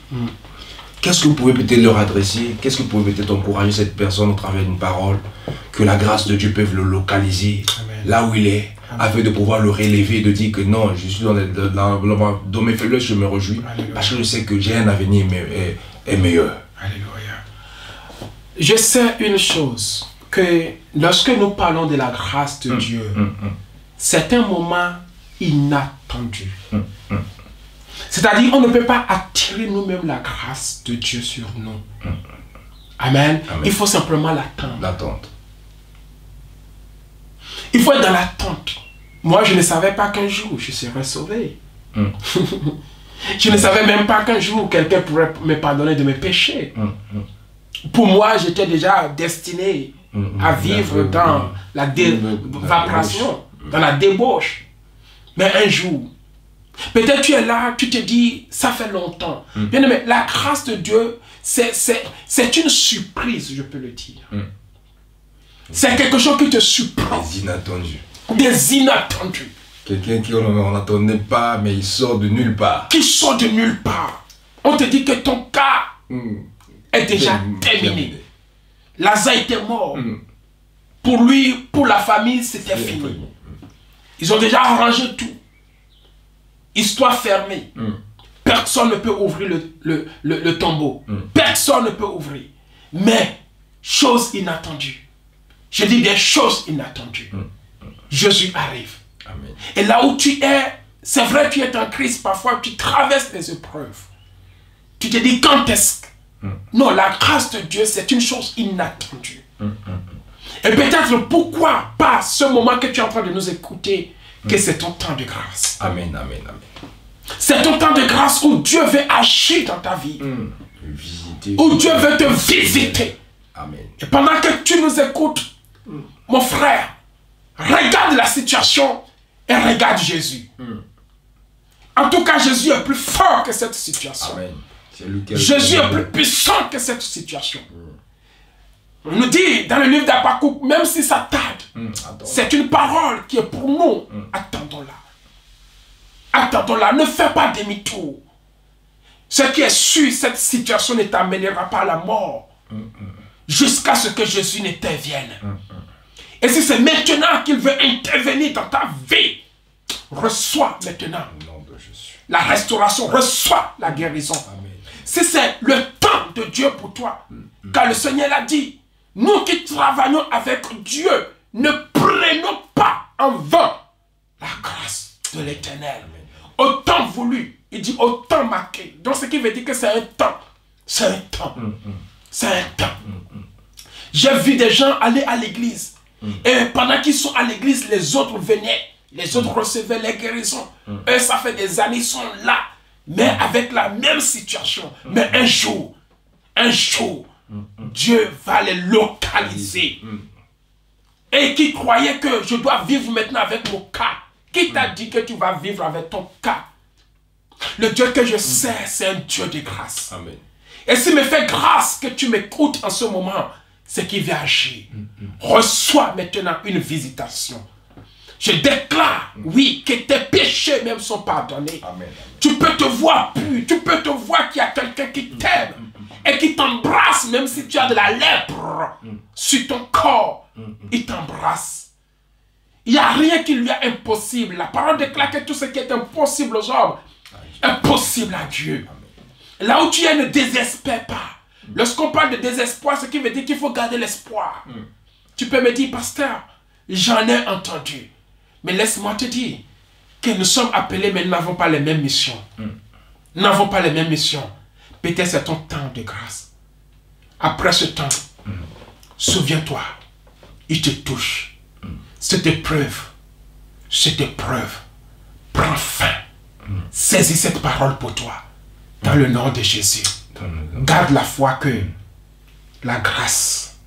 qu'est-ce que vous pouvez peut-être leur adresser? Qu'est-ce que vous pouvez peut-être encourager cette personne au travers d'une parole? Que la grâce de Dieu peut le localiser là où il est, afin de pouvoir le relever et de dire que non, je suis dans mes faiblesses, je me réjouis, parce que je sais que j'ai un avenir meilleur. Alléluia. Je sais une chose, que lorsque nous parlons de la grâce de Dieu, c'est un moment inattendu. C'est-à-dire, on ne peut pas attirer nous-mêmes la grâce de Dieu sur nous. Amen. Il faut simplement l'attendre. L'attente. Il faut être dans l'attente. Moi, je ne savais pas qu'un jour, je serais sauvé. Je ne savais même pas qu'un jour, quelqu'un pourrait me pardonner de mes péchés. Pour moi, j'étais déjà destiné à vivre dans la dévapration, dans la débauche. Mais un jour, peut-être tu es là, tu te dis, ça fait longtemps. Bien aimé, la grâce de Dieu, c'est une surprise, je peux le dire. C'est quelque chose qui te surprend. C'est inattendu. Des inattendus. Quelqu'un qu'on n'attendait pas, mais il sort de nulle part. Qui sort de nulle part. On te dit que ton cas est déjà terminé. Lazare était mort. Pour lui, pour la famille, c'était fini. Ils ont déjà arrangé tout. Histoire fermée. Personne ne peut ouvrir le tombeau. Personne ne peut ouvrir. Mais, chose inattendue. Je dis bien chose inattendue. Jésus arrive. Amen. Et là où tu es, c'est vrai, tu es en crise, parfois tu traverses des épreuves. Tu te dis quand est-ce que... Non, la grâce de Dieu, c'est une chose inattendue. Et peut-être pourquoi pas ce moment que tu es en train de nous écouter, que c'est ton temps de grâce. Amen, amen, amen. C'est ton temps de grâce où Dieu veut agir dans ta vie. Visiter. Où Dieu veut te visiter. Amen. Et pendant que tu nous écoutes, mon frère, regarde la situation et regarde Jésus. En tout cas, Jésus est plus fort que cette situation. Amen. Jésus est plus puissant que cette situation. On nous dit dans le livre d'Habakkuk, même si ça tarde, c'est une parole qui est pour nous. Attendons-la. Attendons-la. Ne fais pas demi-tour. Ce qui est sûr, cette situation ne t'amènera pas à la mort jusqu'à ce que Jésus n'intervienne. Et si c'est maintenant qu'il veut intervenir dans ta vie, reçois maintenant la restauration, reçois la guérison. Amen. Si c'est le temps de Dieu pour toi, car le Seigneur l'a dit, nous qui travaillons avec Dieu, ne prenons pas en vain la grâce de l'Éternel. Au temps voulu, il dit au temps marqué. Donc ce qui veut dire que c'est un temps. C'est un temps. C'est un temps. J'ai vu des gens aller à l'église. Et pendant qu'ils sont à l'église, les autres venaient. Les autres recevaient les guérisons. Eux, ça fait des années, ils sont là. Mais avec la même situation. Mais un jour, Dieu va les localiser. Et qui croyait que je dois vivre maintenant avec mon cas. Qui t'a dit que tu vas vivre avec ton cas? Le Dieu que je sers, c'est un Dieu de grâce. Amen. Et s'il me fait grâce que tu m'écoutes en ce moment, c'est qu'il va agir. Reçois maintenant une visitation. Je déclare, oui, que tes péchés même sont pardonnés. Amen. Tu peux te voir plus, tu peux te voir qu'il y a quelqu'un qui t'aime et qui t'embrasse, même si tu as de la lèpre sur ton corps. Il t'embrasse. Il n'y a rien qui lui est impossible. La parole déclare que tout ce qui est impossible aux hommes est possible à Dieu. Amen. Là où tu es, ne désespère pas. Lorsqu'on parle de désespoir, ce qui veut dire qu'il faut garder l'espoir. Tu peux me dire, pasteur, j'en ai entendu. Mais laisse-moi te dire que nous sommes appelés, mais nous n'avons pas les mêmes missions. Nous n'avons pas les mêmes missions. Peut-être c'est ton temps de grâce. Après ce temps, souviens-toi, il te touche. Cette épreuve, prends fin. Saisis cette parole pour toi. Dans le nom de Jésus. Garde la foi que la grâce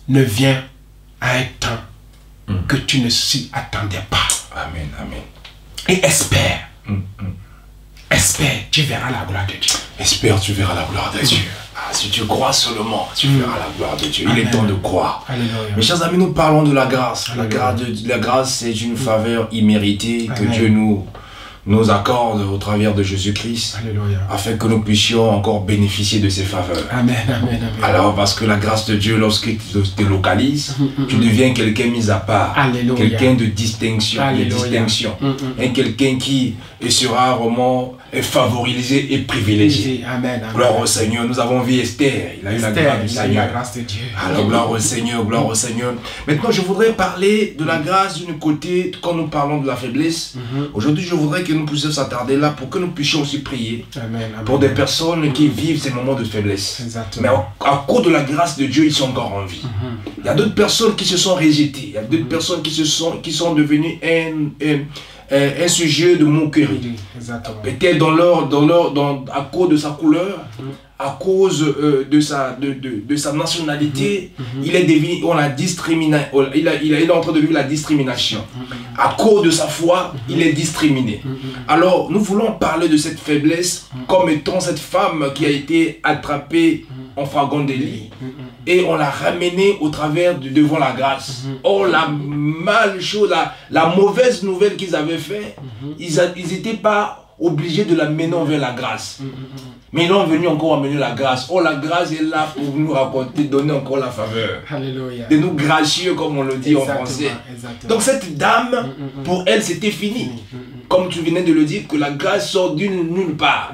ne vient à un temps que tu ne s'y attendais pas. Amen, amen. Et espère. Espère, tu verras la gloire de Dieu. Espère, tu verras la gloire de Dieu. Ah, si tu crois seulement, tu verras la gloire de Dieu. Il est temps de croire. Alléluia. Mes chers amis, nous parlons de la grâce. La grâce, c'est une faveur imméritée que Dieu nous accorde au travers de Jésus-Christ, afin que nous puissions encore bénéficier de ses faveurs. Amen, amen, amen. Alors, parce que la grâce de Dieu, lorsqu'il te localise, tu deviens quelqu'un mis à part, quelqu'un de distinction, et quelqu'un qui sera vraiment favorisé et privilégié. Amen, amen. Gloire au Seigneur. Nous avons vu Esther, il a eu la grâce du Seigneur. La grâce de Dieu. Alors, gloire au Seigneur, gloire au Seigneur. Maintenant, je voudrais parler de la grâce d'une côté, quand nous parlons de la faiblesse. Aujourd'hui, je voudrais que nous puissions s'attarder là pour que nous puissions aussi prier pour des personnes qui vivent ces moments de faiblesse. Exactement. Mais à cause de la grâce de Dieu, ils sont encore en vie. Il y a d'autres personnes qui se sont rejetées. Il y a d'autres personnes qui sont devenues un sujet de moquerie. Peut-être à cause de sa couleur, à cause de sa nationalité, il est en train de vivre la discrimination. À cause de sa foi, il est discriminé. Alors, nous voulons parler de cette faiblesse comme étant cette femme qui a été attrapée en flagrant délit et on l'a ramené au travers devant la grâce. Oh, la mal chose, la mauvaise nouvelle qu'ils avaient fait, ils n'étaient pas obligés de l'amener vers la grâce. Mais ils ont venu encore amener la grâce. Oh, la grâce est là pour nous raconter, donner encore la faveur. Alléluia. De nous gracieux, comme on le dit en français. Donc cette dame, pour elle, c'était fini. Comme tu venais de le dire, que la grâce sort d'une nulle part.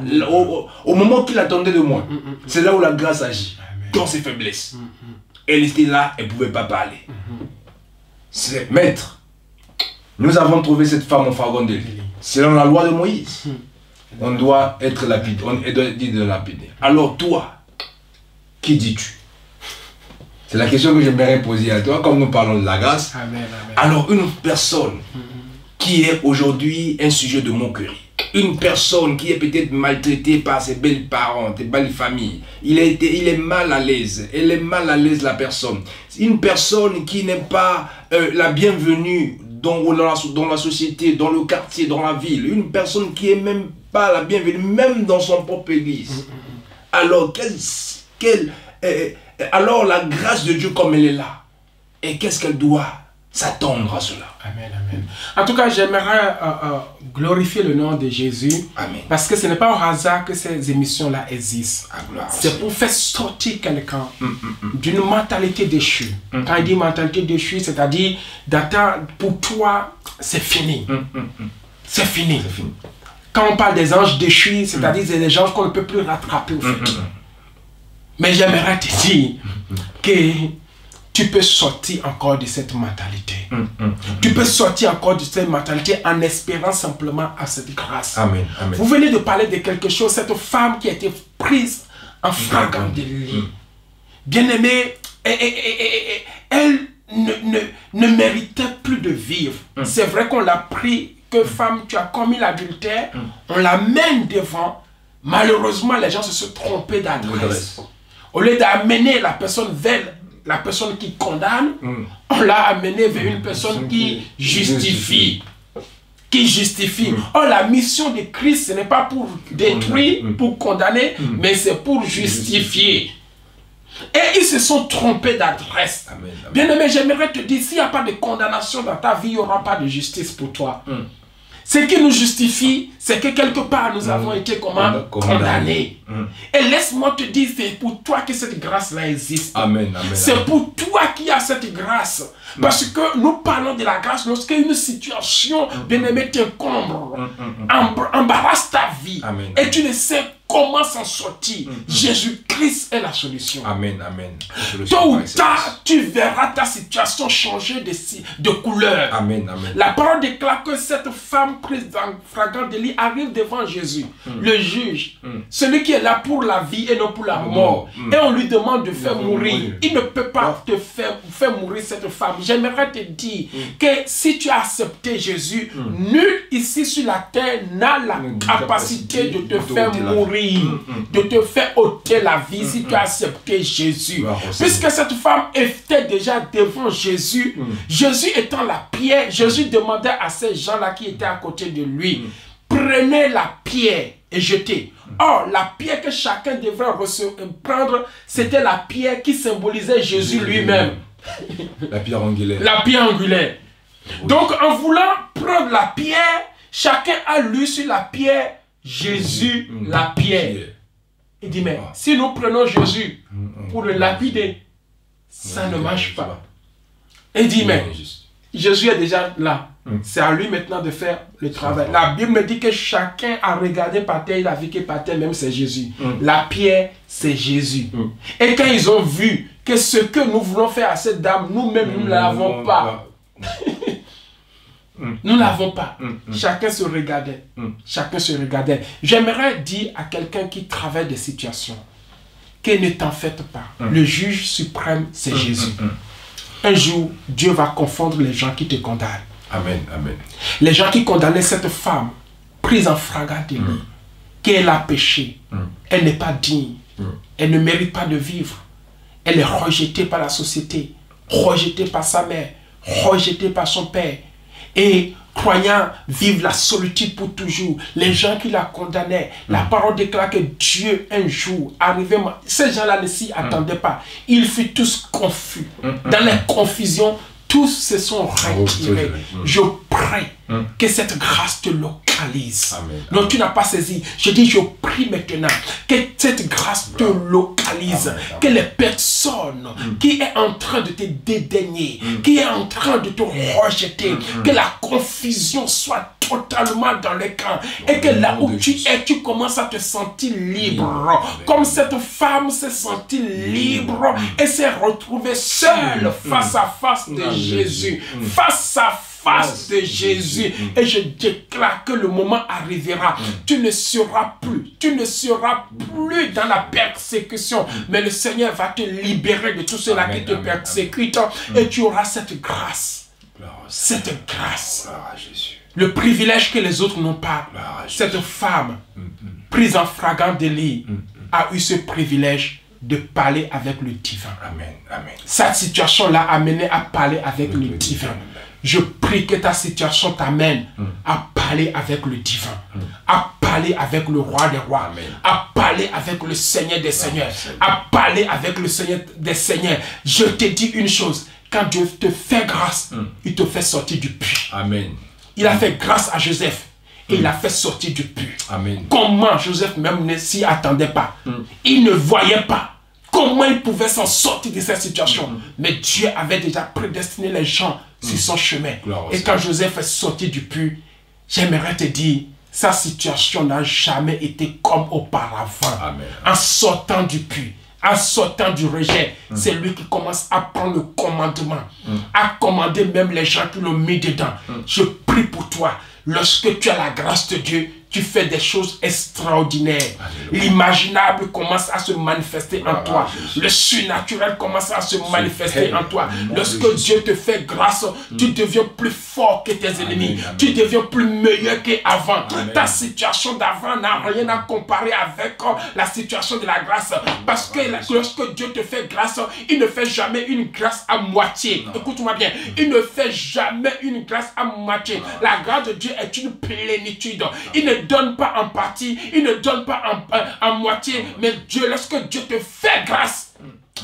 Au moment qu'il attendait de moi, c'est là où la grâce agit. Dans ses faiblesses. Elle était là, elle ne pouvait pas parler. C'est maître. Nous avons trouvé cette femme en Fragondeli. Selon la loi de Moïse, on doit être lapidé. On doit dire de lapider. Alors toi, qui dis-tu? C'est la question que j'aimerais poser à toi, comme nous parlons de la grâce. Amen, amen. Alors une personne qui est aujourd'hui un sujet de moquerie, une personne qui est peut-être maltraitée par ses belles parents, ses belles familles, il est mal à l'aise, elle est mal à l'aise la personne. Une personne qui n'est pas la bienvenue dans la société, dans le quartier, dans la ville, une personne qui est même pas la bienvenue, même dans son propre église. Alors, alors la grâce de Dieu comme elle est là, et qu'est-ce qu'elle doit s'attendre à cela? Amen, amen. En tout cas, j'aimerais glorifier le nom de Jésus. Amen. Parce que ce n'est pas au hasard que ces émissions-là existent. Ah, c'est pour faire sortir quelqu'un d'une mentalité déchue. Quand il dit mentalité déchue, c'est-à-dire pour toi, c'est fini. C'est fini. Quand on parle des anges déchus, c'est-à-dire c'est des anges qu'on ne peut plus rattraper au fait. Mais j'aimerais te dire que tu peux sortir encore de cette mentalité. Tu peux sortir encore de cette mentalité en espérant simplement à cette grâce. Amen, amen. Vous venez de parler de quelque chose, cette femme qui a été prise en flagrant délit. Bien-aimée, elle ne méritait plus de vivre. C'est vrai qu'on l'a pris, que femme, tu as commis l'adultère, on l'amène devant. Malheureusement, les gens se sont trompés d'adresse. Au lieu d'amener la personne vers la personne qui condamne, on l'a amené vers une personne qui justifie. Qui justifie. Oh, la mission de Christ, ce n'est pas pour détruire, pour condamner, mais c'est pour justifier. Et ils se sont trompés d'adresse. Bien-aimé, j'aimerais te dire, s'il n'y a pas de condamnation dans ta vie, il n'y aura pas de justice pour toi. Ce qui nous justifie, c'est que quelque part nous avons été condamnés. Et laisse-moi te dire, c'est pour toi que cette grâce-là existe. C'est pour toi qui as cette grâce. Parce que nous parlons de la grâce lorsqu'une situation, bien-aimé, t'encombre, embarrasse ta vie. Et tu ne sais comment s'en sortir. Jésus-Christ est la solution. Amen, amen. Tôt ou tard, tu verras ta situation changer de couleur. Amen, amen. La parole déclare que cette femme prise en flagrant délit arrive devant Jésus, le juge, celui qui est là pour la vie et non pour la mort. Et on lui demande de faire mourir. Il ne peut pas te faire mourir cette femme. J'aimerais te dire que si tu as accepté Jésus, nul ici sur la terre n'a la capacité de te faire mourir, de te faire ôter la vie si tu as accepté Jésus. Puisque cette femme était déjà devant Jésus, Jésus étant la pierre, Jésus demandait à ces gens-là qui étaient à côté de lui, prenez la pierre et jetez. Or, la pierre que chacun devrait prendre, c'était la pierre qui symbolisait Jésus lui-même. La pierre angulaire. La pierre angulaire. Donc, en voulant prendre la pierre, chacun a lu sur la pierre Jésus, la pierre. Il dit, mais si nous prenons Jésus pour le lapider, ça ne marche pas. Il dit, mais Jésus est déjà là. C'est à lui maintenant de faire le travail. La Bible me dit que chacun a regardé par terre, il a vu que par terre même c'est Jésus. La pierre, c'est Jésus. Et quand ils ont vu que ce que nous voulons faire à cette dame, nous-mêmes, nous ne l'avons pas. Nous ne l'avons pas. Chacun se regardait. Chacun se regardait. J'aimerais dire à quelqu'un qui travaille des situations que ne t'en faites pas. Le juge suprême, c'est Jésus. Un jour, Dieu va confondre les gens qui te condamnent. Amen, amen. Les gens qui condamnaient cette femme, prise en flagrant délit, qu'elle a péché, elle n'est pas digne, elle ne mérite pas de vivre, elle est rejetée par la société, rejetée par sa mère, rejetée par son père. Et croyants vivent la solitude pour toujours. Les gens qui la condamnaient, la parole déclare que Dieu un jour arrivait. Ces gens-là ne s'y attendaient pas. Ils furent tous confus. Dans les confusions, tous se sont retirés. Je prie que cette grâce te localise. Amen. Non, tu n'as pas saisi. Je dis, je prie maintenant que cette grâce te localise. Amen. Que les personnes qui est en train de te dédaigner, qui est en train de te rejeter, que la confusion soit totalement dans le camp. Et que là où tu es, tu commences à te sentir libre. Comme cette femme s'est sentie libre et s'est retrouvée seule face à face de Jésus. Face à face de Jésus. Et je déclare que le moment arrivera. Tu ne seras plus dans la persécution. Mais le Seigneur va te libérer de tout cela qui te persécute. Et tu auras cette grâce. Cette grâce. Le privilège que les autres n'ont pas. Cette femme, prise en flagrant délit, a eu ce privilège de parler avec le divin. Amen. Amen. Cette situation l'a amené à parler avec le divin. Je prie que ta situation t'amène à parler avec le divin, à parler avec le roi des rois, à parler avec le Seigneur des seigneurs, à parler avec le Seigneur des seigneurs. Je te dis une chose, quand Dieu te fait grâce, il te fait sortir du puits. Amen. Il a fait grâce à Joseph et il a fait sortir du puits. Amen. Comment Joseph même ne s'y attendait pas. Il ne voyait pas comment il pouvait s'en sortir de cette situation. Mais Dieu avait déjà prédestiné les gens sur son chemin. Et quand Joseph est sorti du puits, j'aimerais te dire, sa situation n'a jamais été comme auparavant. Amen. En sortant du puits, en sortant du rejet, c'est lui qui commence à prendre le commandement, à commander même les gens qui l'ont mis dedans. Je prie pour toi, lorsque tu as la grâce de Dieu, tu fais des choses extraordinaires. L'imaginable commence à se manifester en toi. Le surnaturel commence à se manifester en toi. Lorsque Dieu te fait grâce, tu deviens plus fort que tes ennemis. Tu deviens plus meilleur qu'avant. Ta situation d'avant n'a rien à comparer avec la situation de la grâce. Parce que lorsque Dieu te fait grâce, il ne fait jamais une grâce à moitié. Écoute-moi bien. Il ne fait jamais une grâce à moitié. La grâce de Dieu est une plénitude. Il ne donne pas en partie, il ne donne pas en moitié, mais Dieu, lorsque Dieu te fait grâce,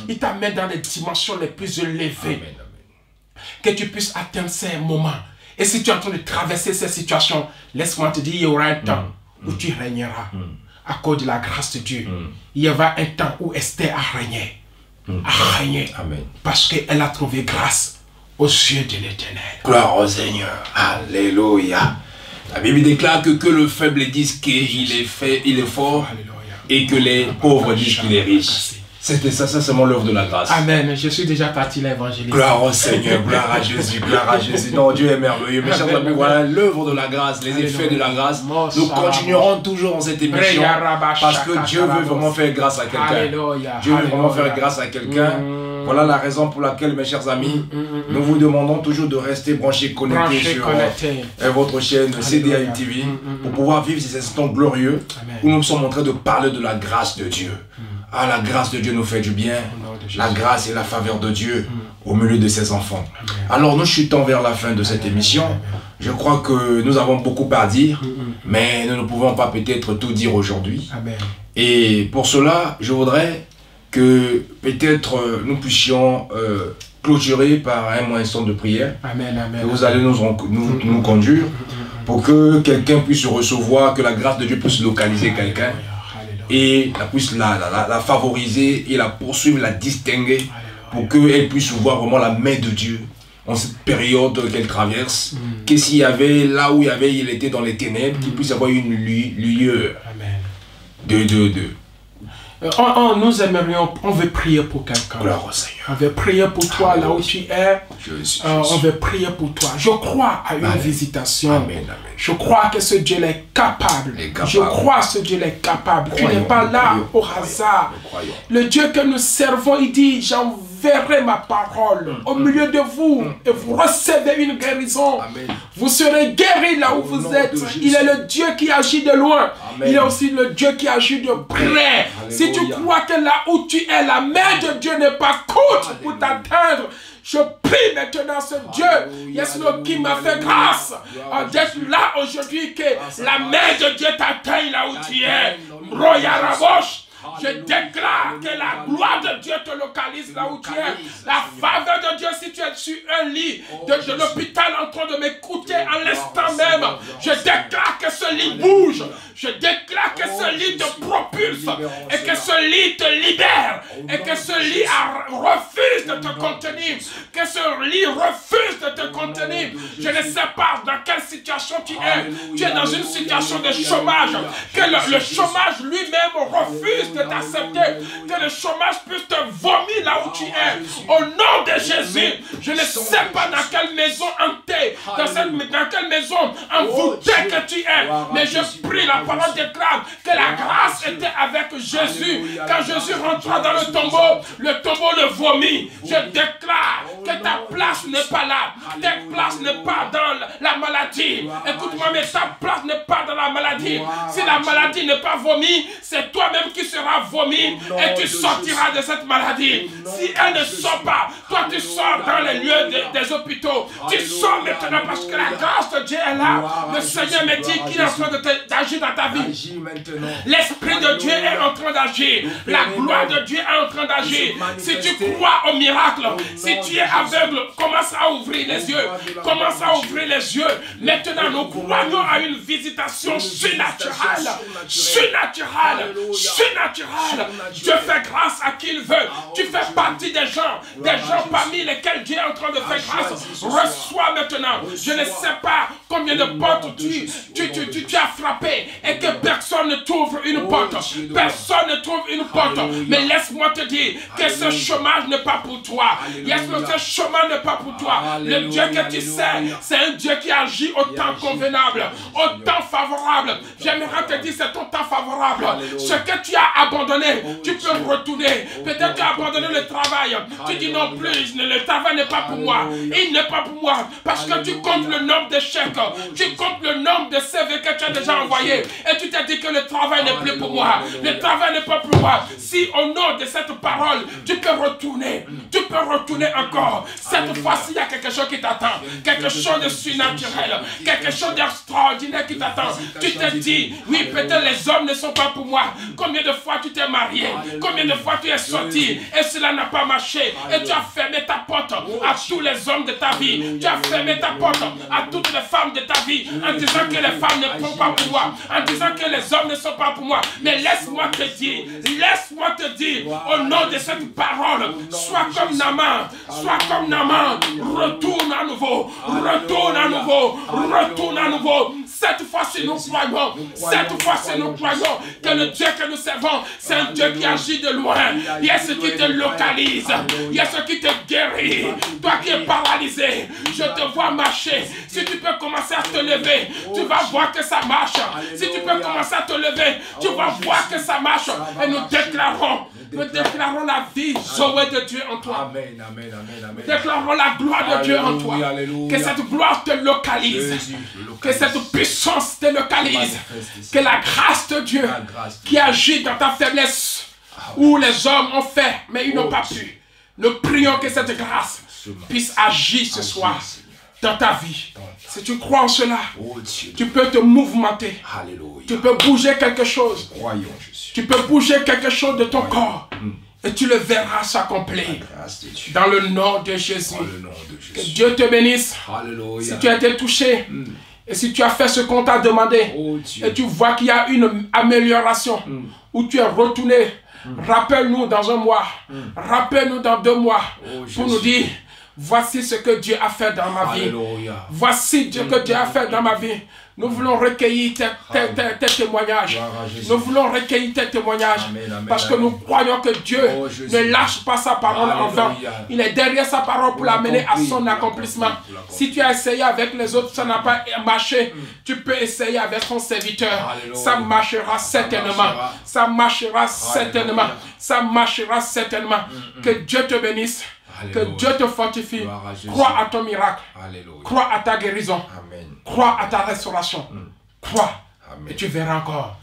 il t'amène dans les dimensions les plus élevées. Que tu puisses atteindre ces moments. Et si tu es en train de traverser ces situations, laisse-moi te dire, il y aura un temps où tu régneras à cause de la grâce de Dieu. Il y aura un temps où Esther a régné. Amen. Parce qu'elle a trouvé grâce aux yeux de l'Éternel. Gloire au Seigneur. Alléluia. La Bible déclare que le faible dise qu'il est fait, il est fort, et que les pauvres disent qu'il est riche. C'était ça, c'est mon l'œuvre de la grâce. Amen. Je suis déjà parti l'évangéliste. Gloire au Seigneur, gloire à Jésus, gloire à Jésus. Non, Dieu est merveilleux. Mes chers amis, voilà l'œuvre de la grâce, les effets de la grâce. Nous continuerons toujours dans cette émission parce que Dieu veut vraiment faire grâce à quelqu'un. Dieu veut vraiment faire grâce à quelqu'un. Voilà la raison pour laquelle, mes chers amis, nous vous demandons toujours de rester branchés, connectés sur votre chaîne CDI TV pour pouvoir vivre ces instants glorieux où nous sommes en train de parler de la grâce de Dieu. Ah, la grâce de Dieu nous fait du bien. La grâce et la faveur de Dieu au milieu de ses enfants. Alors, nous chutons vers la fin de cette émission. Je crois que nous avons beaucoup à dire, mais nous ne pouvons pas peut-être tout dire aujourd'hui. Et pour cela, je voudrais que peut-être nous puissions clôturer par un instant de prière. Que vous allez nous conduire pour que quelqu'un puisse recevoir, que la grâce de Dieu puisse localiser quelqu'un et puisse la favoriser et la poursuivre, la distinguer pour qu'elle puisse voir vraiment la main de Dieu en cette période qu'elle traverse. Que s'il y avait, là où il était dans les ténèbres, qu'il puisse avoir une lueur nous aimerions, on veut prier pour quelqu'un. On veut prier pour toi là où tu es. On veut prier pour toi. Je crois à une visitation. Je crois que ce Dieu est capable. Je crois que ce Dieu est capable. Tu n'es pas là au hasard. Le Dieu que nous servons, il dit, j'enverrai ma parole au milieu de vous et vous recevez une guérison. Vous serez guéris là où vous êtes. Il est le Dieu qui agit de loin. Il est aussi le Dieu qui agit de près. Si tu crois que là où tu es, la main de Dieu n'est pas courte pour t'atteindre, Je prie maintenant ce Dieu, yes, Lord, qui m'a fait grâce d'être là aujourd'hui, que la main de Dieu t'atteigne là où tu es. Roya Rabosh. Je déclare que la gloire de Dieu te localise là où tu es. La faveur de Dieu, si tu es sur un lit de l'hôpital en train de m'écouter en l'instant même, je déclare que ce lit bouge. Je déclare que ce lit te propulse et que ce lit te libère et que ce lit refuse de te contenir. Que ce lit refuse de te contenir. Je ne sais pas dans quelle situation tu es. Tu es dans une situation de chômage. Que le chômage lui-même refuse de t'accepter, que le chômage puisse te vomir là où tu es. Au nom de Jésus, je ne sais pas dans quelle maison hantée, dans quelle maison envoûtée que tu es, mais je prie, la parole déclare que la grâce était avec Jésus. Quand Jésus rentra dans le tombeau le vomit. Je déclare que ta place n'est pas là, ta place n'est pas dans la maladie. Écoute-moi, mais ta place n'est pas dans la maladie. Si la maladie n'est pas vomie, c'est toi-même qui seras vomi et tu sortiras de cette maladie. Si elle ne sort pas, toi tu sors dans les lieux des hôpitaux. Tu sors maintenant parce que la grâce de Dieu est là. Le Seigneur me dit qu'il est en train d'agir dans ta vie. L'Esprit de Dieu est en train d'agir. La gloire de Dieu est en train d'agir. Si tu crois au miracle, si tu es aveugle, commence à ouvrir les yeux. Commence à ouvrir les yeux. Maintenant, nous croyons à une visitation surnaturelle. Surnaturelle. Dieu fait grâce à qui il veut. Tu fais partie des gens parmi lesquels Dieu est en train de faire grâce. Reçois maintenant. Je ne sais pas combien de portes tu as frappé et que personne ne t'ouvre une porte. Personne ne trouve une porte. Mais laisse-moi te dire que ce chômage n'est pas pour toi. Ce chômage n'est pas pour toi. Le Dieu que tu sais, c'est un Dieu qui agit au temps convenable, au temps favorable. J'aimerais te dire, c'est ton temps favorable. Ce que tu as abandonné, tu peux retourner. Peut-être tu as abandonné le travail. Tu dis non plus, le travail n'est pas pour moi. Il n'est pas pour moi. Parce que tu comptes le nombre de chèques. Tu comptes le nombre de CV que tu as déjà envoyé. Et tu t'es dit que le travail n'est plus pour moi. Le travail n'est pas pour moi. Si au nom de cette parole, tu peux retourner. Tu peux retourner encore. Cette fois-ci, il y a quelque chose qui t'attend. Quelque chose de surnaturel. Quelque chose d'extraordinaire qui t'attend. Tu te dis, oui, peut-être les hommes ne sont pas pour moi. Combien de fois tu t'es marié? Combien de fois tu es sorti et cela n'a pas marché? Et tu as fermé ta porte à tous les hommes de ta vie. Tu as fermé ta porte à toutes les femmes de ta vie en disant que les femmes ne sont pas pour moi, en disant que les hommes ne sont pas pour moi. Mais laisse-moi te dire, au nom de cette parole, sois comme Naaman, retourne à nouveau, retourne à nouveau, retourne à nouveau. Cette fois-ci nous croyons, que le Dieu que nous servons, c'est un Dieu qui agit de loin. Il y a ce qui te localise, il y a ce qui te guérit. Toi qui es paralysé, je te vois marcher. Si tu peux commencer à te lever, tu vas voir que ça marche. Si tu peux commencer à te lever, tu vas voir que ça marche. Et nous déclarons la vie, Zoé de Dieu en toi. Amen, amen, amen, amen. Déclarons la gloire de Dieu en toi. Alléluia. Que cette gloire te localise. Que cette puissance te localise. Que la grâce de Dieu qui agit dans ta faiblesse, où les hommes ont fait, mais ils n'ont pas pu. Nous prions que cette grâce puisse agir ce soir dans ta vie. Si tu crois en cela, tu peux te mouvementer. Alléluia. Tu peux bouger quelque chose. Croyons, Jésus. Tu peux bouger quelque chose de ton corps. Et tu le verras s'accomplir. Dans le nom de Jésus. Que Dieu te bénisse. Alléluia. Si tu as été touché, et si tu as fait ce qu'on t'a demandé, et tu vois qu'il y a une amélioration, où tu es retourné, rappelle-nous dans un mois, rappelle-nous dans 2 mois, pour nous dire, voici ce que Dieu a fait dans ma vie. Alléluia. Voici ce que Dieu a fait dans ma vie. Nous voulons recueillir tes témoignages. Nous voulons recueillir tes témoignages. Parce que nous croyons que Dieu ne lâche pas sa parole en vain. Il est derrière sa parole pour l'amener à son accomplissement. Si tu as essayé avec les autres, ça n'a pas marché. Tu peux essayer avec son serviteur. Ça marchera certainement. Ça marchera certainement. Ça marchera certainement. Que Dieu te bénisse. Que Dieu te fortifie. Crois à ton miracle. Alléluia. Crois à ta guérison. Amen. Crois à ta restauration. Crois. Amen. Et tu verras encore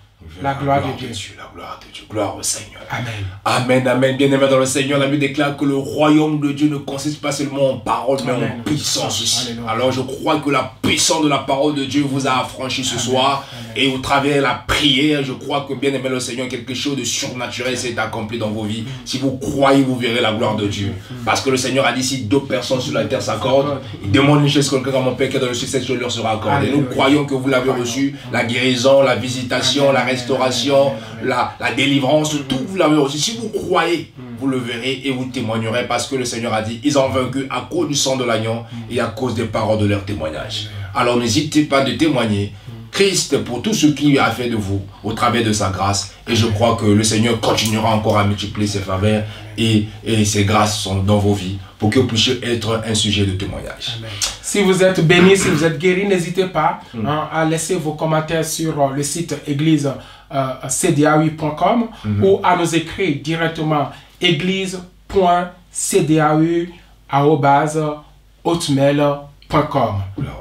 la gloire de Dieu. La gloire de Dieu. Gloire au Seigneur. Amen. Amen, amen. Bien-aimé dans le Seigneur, la Bible déclare que le royaume de Dieu ne consiste pas seulement en parole, mais en puissance aussi. Alléluia. Alors je crois que la puissance de la parole de Dieu vous a affranchi ce soir. Amen. Et au travers de la prière, je crois que, bien-aimé le Seigneur, quelque chose de surnaturel s'est accompli dans vos vies. Si vous croyez, vous verrez la gloire de Dieu. Parce que le Seigneur a dit, si 2 personnes sur la terre s'accordent, il demande une chose quelqu'un à mon Père qui est dans le ciel, cette chose leur sera accordée. Nous croyons que vous l'avez reçu, la guérison, la visitation, la restauration, la délivrance, tout vous l'avez reçu. Si vous croyez, vous le verrez et vous témoignerez parce que le Seigneur a dit, ils ont vaincu à cause du sang de l'agneau et à cause des paroles de leur témoignage. Alors n'hésitez pas de témoigner Christ pour tout ce qu'il a fait de vous au travers de sa grâce. Et je crois que le Seigneur continuera encore à multiplier ses faveurs et ses grâces sont dans vos vies pour que vous puissiez être un sujet de témoignage. Amen. Si vous êtes béni, si vous êtes guéri, n'hésitez pas à laisser vos commentaires sur le site église cdau.com ou à nous écrire directement église.cdau@hotmail.com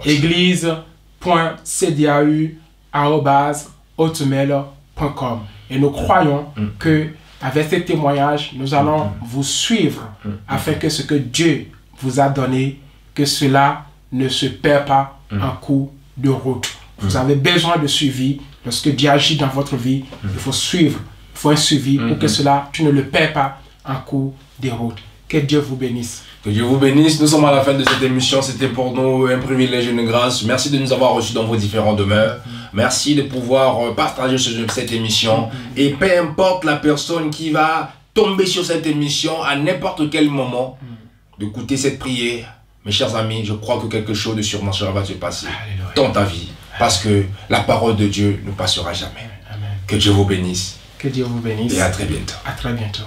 église.cdau@hotmail.com. Et nous croyons que avec ces témoignages, nous allons vous suivre afin que ce que Dieu vous a donné, que cela ne se perd pas en cours de route. Vous avez besoin de suivi. Lorsque Dieu agit dans votre vie, il faut suivre. Il faut un suivi pour que cela, tu ne le perds pas en cours de route. Que Dieu vous bénisse. Que Dieu vous bénisse. Nous sommes à la fin de cette émission. C'était pour nous un privilège et une grâce. Merci de nous avoir reçus dans vos différentes demeures. Merci de pouvoir partager cette émission. Et peu importe la personne qui va tomber sur cette émission à n'importe quel moment, d'écouter cette prière, mes chers amis, je crois que quelque chose de surnaturel va se passer dans ta vie. Parce que la parole de Dieu ne passera jamais. Amen. Que Dieu vous bénisse. Que Dieu vous bénisse. Et à très bientôt. À très bientôt.